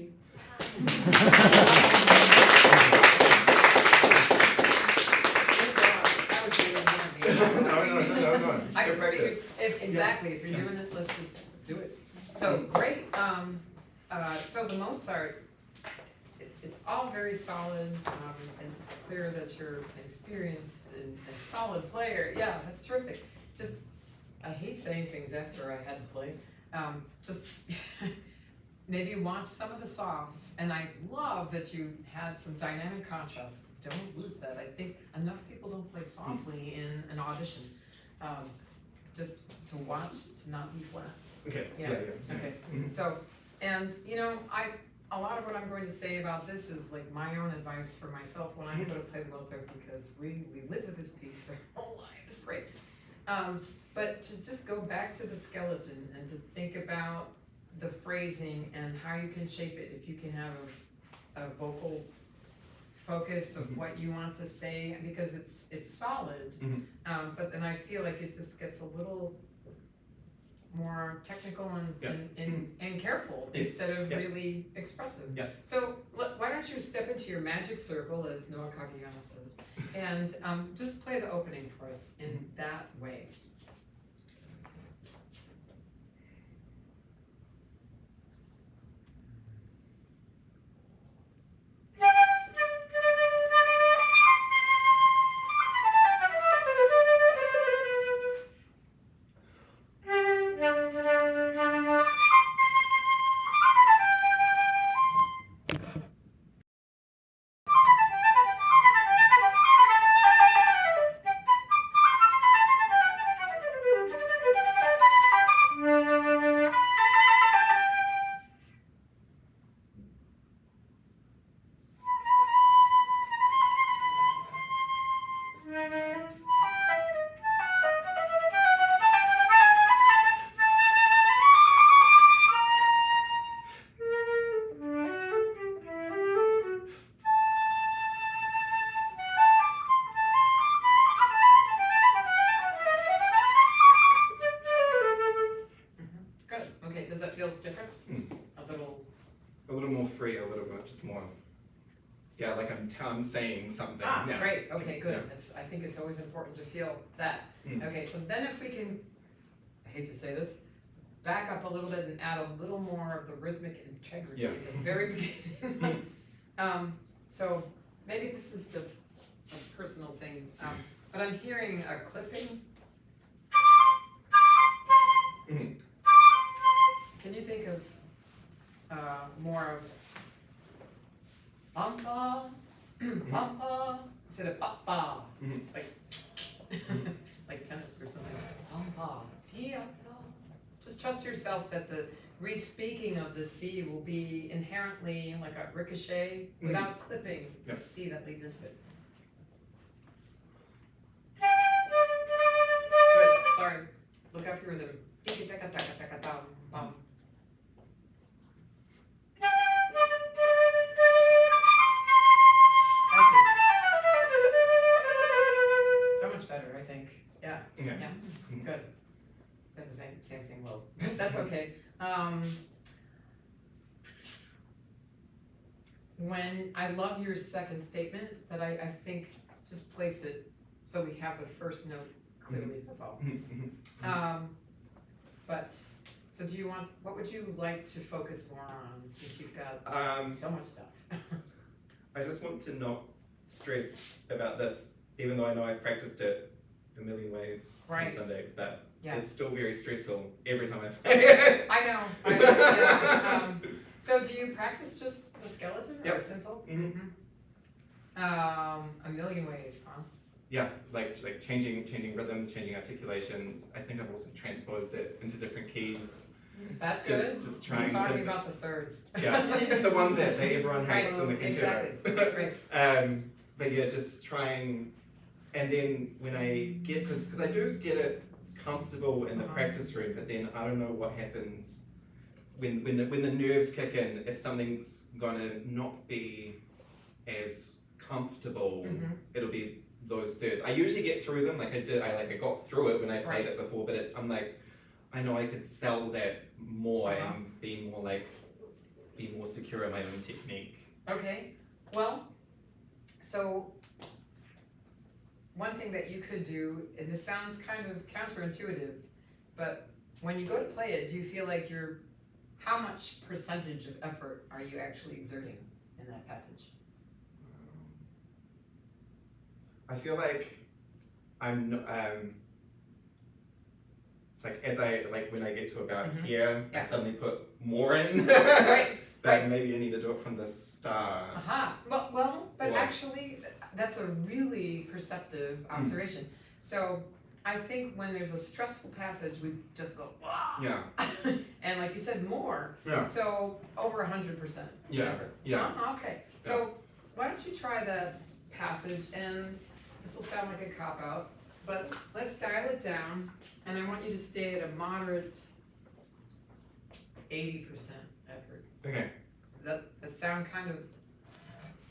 you. That was really amazing. No. It's I good was practice. exactly, if you're doing this, let's just do it. So, great, so the Mozart, it's all very solid, and it's clear that you're an experienced and solid player, yeah, that's terrific. Just, I hate saying things after I had to play, just maybe watch some of the softs, and I love that you had some dynamic contrasts. Don't lose that. I think enough people don't play softly in an audition. Just to watch, to not be flat. Okay, Yeah. Okay, so, and you know, a lot of what I'm going to say about this is like my own advice for myself when I go to play the Mozart, because we live with this piece our whole lives, right? But to just go back to the skeleton and to think about the phrasing and how you can shape it, if you can have a vocal focus of what you want to say, because it's solid, but then I feel like it just gets a little more technical and careful instead of really expressive. Yeah. So why don't you step into your magic circle, as Noah Kageyama says, and just play the opening for us in that way. Good. Okay, does that feel different? A little more free, a little bit, just more. Yeah, like I'm saying something. Yeah. Great, okay, good. Yeah. I think it's always important to feel that. Okay, so then if we can, I hate to say this, back up a little bit and add a little more of the rhythmic integrity at the very beginning. So maybe this is just a personal thing, but I'm hearing a clipping. Can you think of more of bum-ba, bum-ba, instead of ba-ba, like like tennis or something, bum-ba, dee-up-da. Just trust yourself that the re-speaking of the C will be inherently like a ricochet without clipping the C that leads into it. Good, sorry, look out for your rhythm. Dee-ka-taka-taka-taka-dum-bum. That's it. So much better, I think. Yeah. Yeah. Good. Then the same thing will. That's okay. When I love your second statement, but I think just place it so we have the first note clearly. That's all. But so do you want? What would you like to focus more on since you've got so much stuff? I just want to not stress about this, even though I know I've practiced it a million ways on Sunday, but it's still very stressful every time I play. I know. Yeah. So do you practice just the skeleton or simple? A million ways, huh? Yeah, like changing rhythms, changing articulations. I think I've also transposed it into different keys. That's good. Just trying He's talking to. about the thirds. Yeah, the one that everyone hates in the concerto. Exactly. Right. But yeah, just trying, and then when I get, because I do get it comfortable in the practice room, but then I don't know what happens when the nerves kick in. If something's gonna not be as comfortable, it'll be those thirds. I usually get through them, like I got through it when I played it before, but I'm like, I know I could sell that more and be be more secure in my own technique. Okay, well, so one thing that you could do, and this sounds kind of counterintuitive, but when you go to play it, do you feel like how much percentage of effort are you actually exerting in that passage? I feel like it's like when I get to about here, Yeah. I suddenly put more in. Right. That maybe I need to do it from the start. Aha, well, but Or- actually, that's a really perceptive observation. So I think when there's a stressful passage, we just go, wow. Yeah. And like you said, more. Yeah. So over 100%. Yeah. effort. Yeah. Okay, so why don't you try that passage, and this will sound like a cop-out, but let's dial it down, and I want you to stay at a moderate 80% effort. Okay. Does that sound kind of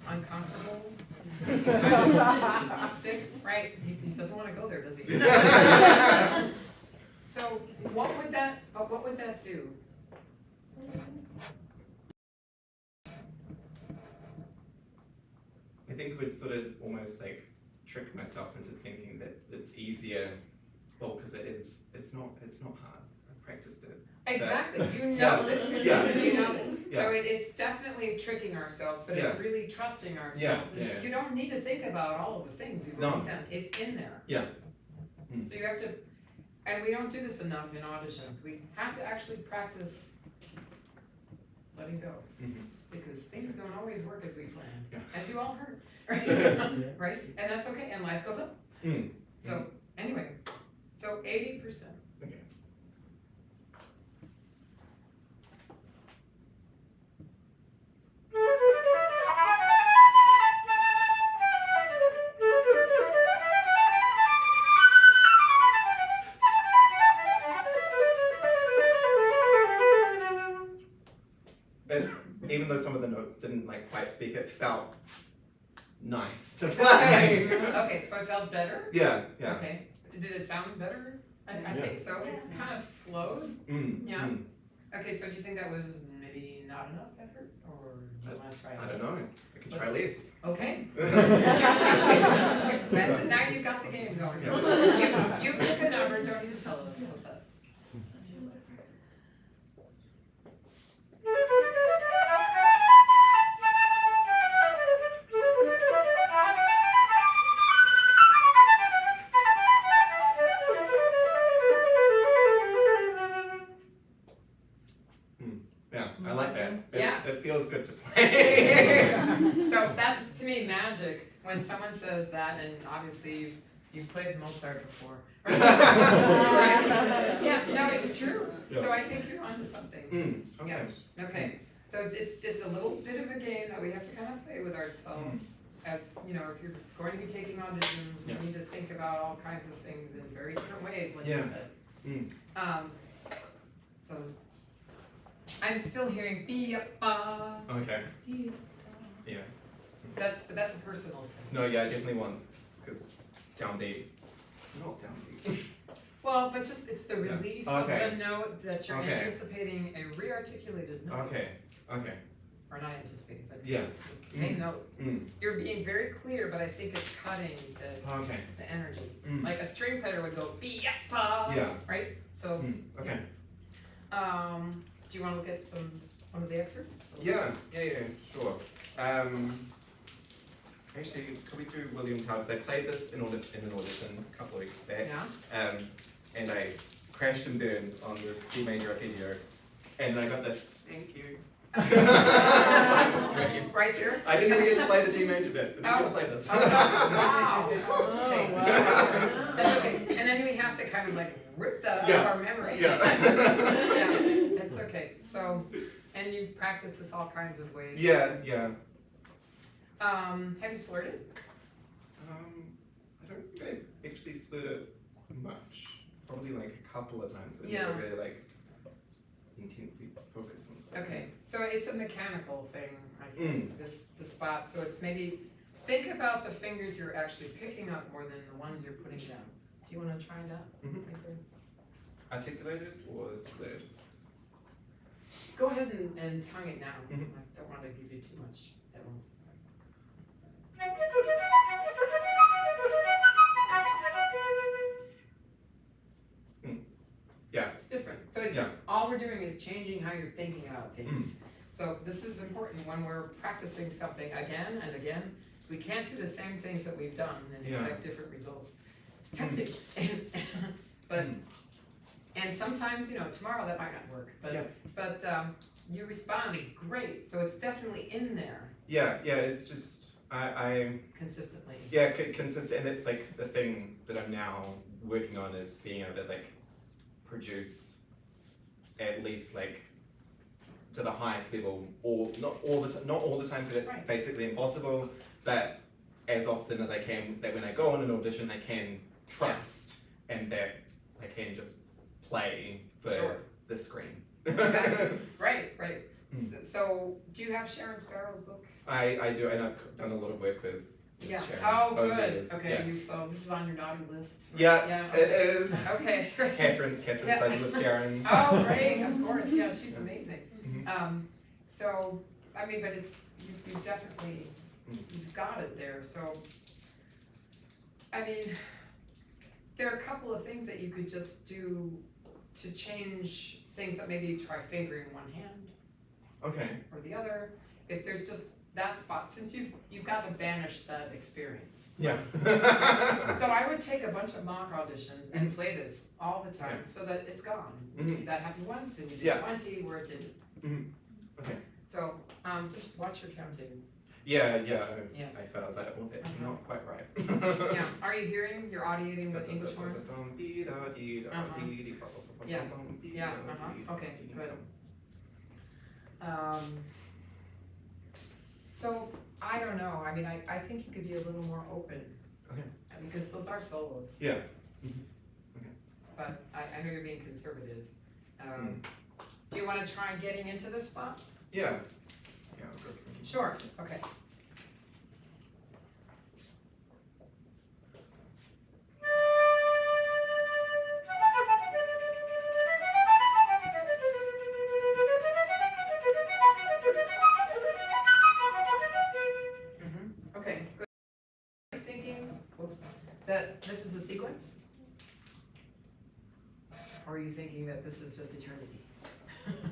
uncomfortable? Sick, right? He doesn't want to go there, does he? So what would that do? I think it would sort of almost like trick myself into thinking that it's easier. Well, because it's not hard. I've practiced it. Exactly, you know Yeah. this. Yeah. You know this. Yeah. So it's definitely tricking ourselves, but it's really trusting ourselves. Yeah, It's- yeah. You don't need to think about all of the things you've No. already done, it's in there. Yeah. Mm. So you have to, and we don't do this enough in auditions, we have to actually practice letting go. Mhm. Because things don't always work as we planned, Yeah. as you all heard, right? And that's okay, and life goes up. Mm. So, anyway, so 80%. Okay. But even though some of the notes didn't like quite speak, it felt nice to play. Okay, so I felt better? Yeah, yeah. Okay, did it sound better? I Yeah. think so, it's kind of flowed. Mm, Yeah. mm. Okay, so do you think that was maybe not enough effort, or do you wanna try I don't know. I could try Let's- less. Okay. That's it, now you got the game going. You pick a number, don't even tell us, what's that? Yeah, I like that. Yeah. It feels good to play. So that's, to me, magic, when someone says that, and obviously you've played Mozart before. Yeah, no, it's true, Yeah. so I think you're onto something. Mm, okay. Yeah. Okay, so it's a little bit of a game that we have to kind of play with ourselves. As, you know, if you're going to be taking auditions, we Yeah. need to think about all kinds of things in very different ways, like you Yeah. said. Mm. So, I'm still hearing be-up-ba. Okay. Yeah. That's a personal thing. No, yeah, I definitely want, because downbeat. Not downbeat. Well, but just, it's the Yeah. release of Okay. the note that you're Okay. anticipating a re-articulated note. Okay, okay. Or not anticipating, but Yeah. it's the same note. Mm. You're being very clear, but I think it's cutting Okay. the energy. Mm. Like a string player would go be-up-ba. Yeah. Right? So, Mm. Okay. do you wanna look at one of the excerpts? Yeah, sure. Actually, could we do William Tell? I played this in an audition a couple of weeks back. Yeah? And I crashed and burned on this G major arpeggio, and I got the thank you. Great. Right here? I didn't even get to play the G major bit, but I'm gonna play this. Oh, wow. Okay. wow. That's okay. And then we have to kind of like rip that out Yeah. of our memory. Yeah. Yeah, it's okay. So, and you've practiced this all kinds of ways. Yeah. Have you slurred it? I don't think I actually slid it much. Probably like a couple of times, but Yeah. never really like intensely focused on something. Okay, so it's a mechanical thing, I think, the spot. So it's maybe, think about the fingers you're actually picking up more than the ones you're putting down. Do you wanna try that? Mhm. Right there? Articulated or slurred? go ahead and tongue it now. Mhm. I don't wanna give you too much at once. Yeah. It's different. So it's, Yeah. all we're doing is changing how you're thinking about things. So this is important when we're practicing something again and again. We can't do the same things that we've done and Yeah. expect different results. It's tempting. But, and sometimes, you know, tomorrow that might not work, Yeah. but you respond great, so it's definitely in there Yeah, it's just, I consistently. yeah, consistent, and it's like the thing that I'm now working on is being able to like produce at least like to the highest level, or not all the time, but it's Right. basically impossible, but as often as I can, that when I go on an audition, I can trust and that I can just play for Sure. the screen. Exactly. Right. Mm. So, do you have Sharon Sparrow's book? I do, and I've done a lot of work with Yeah. Sharon Oh, over the good. years, Okay, yeah. so this is on your naughty list. right? Yeah, Okay. it is. Okay, great. Catherine Yeah. studied with Sharon. Oh, great, of course, yeah, she's amazing. Mhm. So, I mean, but it's, you definitely, Mm. you've got it there, so. I mean, there are a couple of things that you could just do to change things that maybe try fingering one hand Okay. or the other. If there's just that spot, since you've got to banish that experience. Yeah. So I would take a bunch of mock auditions and play this all the time Okay. so that it's gone. Mhm. That happened once and you did Yeah. 20 where it didn't. Okay. So, just watch your counting. Yeah. Yeah. I felt I was like, oh, that's Uh-huh. not quite right. Yeah, are you hearing, you're audiating the English horn? Yeah. Yeah, okay, good. So, I don't know, I mean, I think you could be a little more open. Okay. Because those are solos. Yeah. But I know you're being conservative. Do you wanna try getting into this spot? Yeah. Yeah, I'll go through. Sure, okay. Okay, good. Are you thinking, whoops, that this is a sequence? Or are you thinking that this is just eternity?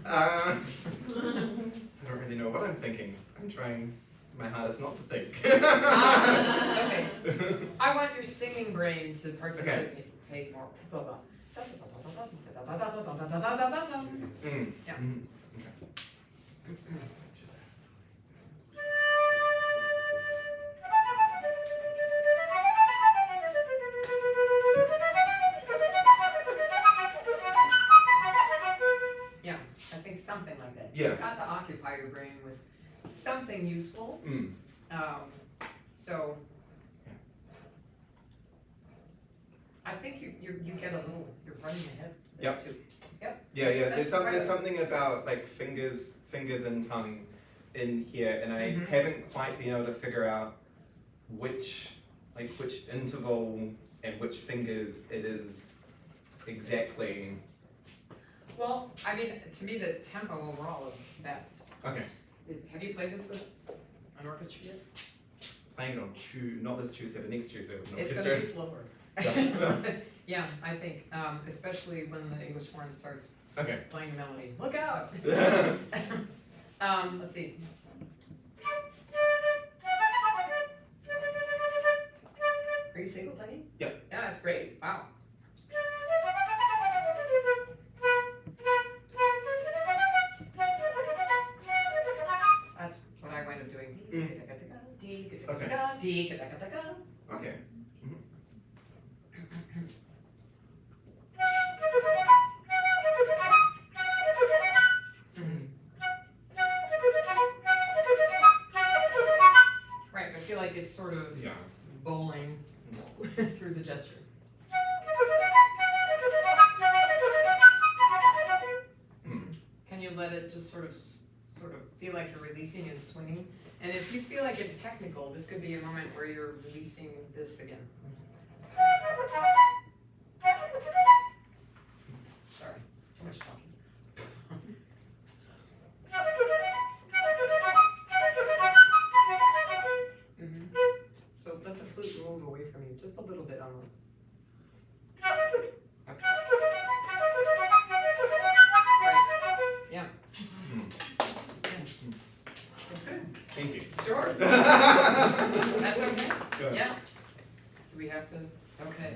I don't really know what I'm thinking. I'm trying my hardest not to think. Okay. I want your singing brain to participate more. Blah, blah. Mm. Yeah. Mm. Yeah, I think something like that. Yeah. You've got to occupy your brain with something useful. Mm. So I think you get a little, you're running ahead there Yep. too. Yeah. That's There's right. something about like fingers and tongue in here, and I Mhm. haven't quite been able to figure out which interval and which fingers it is exactly. Well, I mean, to me, the tempo overall is best. Okay. Have you played this with an orchestra yet? Playing it on not this Tuesday, but next Tuesday with an It's orchestra. gonna be slower. Yeah. Yeah, I think, especially when the English horn starts Okay. playing a melody. Look out! Let's see. Are you single playing? Yeah. Yeah, that's great. Wow. That's what I wind up doing. Okay. Right, I feel like it's sort of Yeah. bowling through the gesture. Mm. Can you let it just sort of feel like you're releasing and swinging? And if you feel like it's technical, this could be a moment where you're releasing this again. Sorry, too much talking. That's okay, Good. yeah. Do we have to, okay.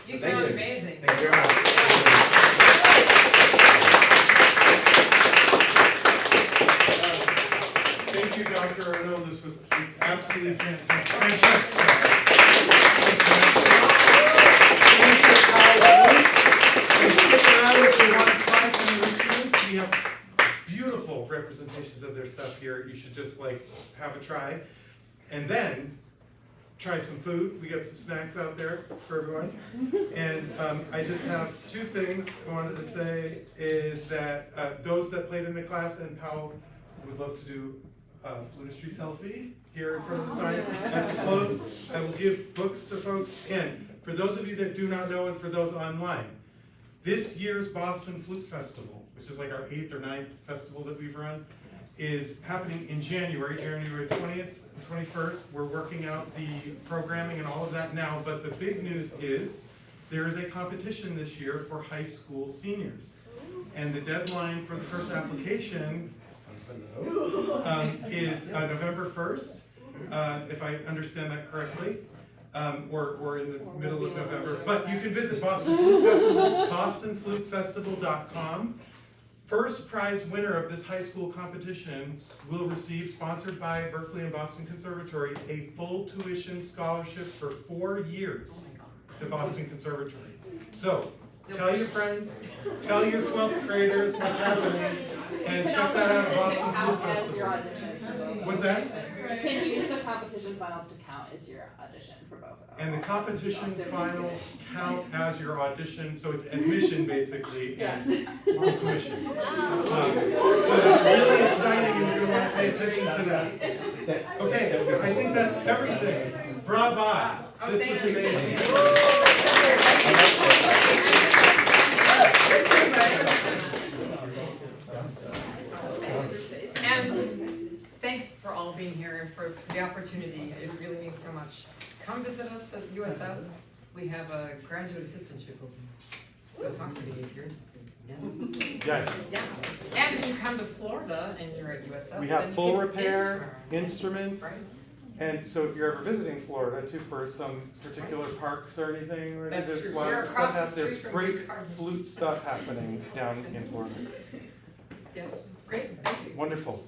You Thank sound you. amazing. Thank you very much. Thank you, Dr. Arnone, this was absolutely fantastic. Francesca. And stick around if you want to try some of the students. We have beautiful representations of their stuff here. You should just like have a try. And then try some food. We got some snacks out there for everyone. And I just have two things I wanted to say is that those that played in the class and Powell would love to do a Flutistry selfie here in front of the sign at the close. I will give books to folks. And for those of you that do not know and for those online, this year's Boston Flute Festival, which is like our 8th or 9th festival that we've run, is happening in January 20th and 21st. We're working out the programming and all of that now, but the big news is there is a competition this year for high school seniors. And the deadline for the first application is November 1st, if I understand that correctly. Or in the middle of November. But you can visit Boston Flute Festival, bostonflutefestival.com. First prize winner of this high school competition will receive, sponsored by Berkeley and Boston Conservatory, a full tuition scholarship for 4 years to Boston Conservatory. So, tell your friends, tell your 12th graders what's happening, and check that out at Boston Flute Festival. What's that? Can you use the competition finals to count as your audition for both? And the competition finals count as your audition, so it's admission basically and full tuition. So that's really exciting and you're gonna want to pay attention to that. Okay, I think that's everything. Bravo! This was amazing. And thanks for all being here and for the opportunity. It really means so much. Come visit us at USF. We have a graduate assistantship open. So talk to me if you're interested. Yes. Yeah. And if you come to Florida and you're at USF, We then have you full can repair, intern. instruments, Right. and so if you're ever visiting Florida too for some particular parks or anything, or That's there's true. lots You're of across stuff, the there's street from great Bruce Carden's. flute stuff happening down in Florida. Yes, great, thank you. Wonderful.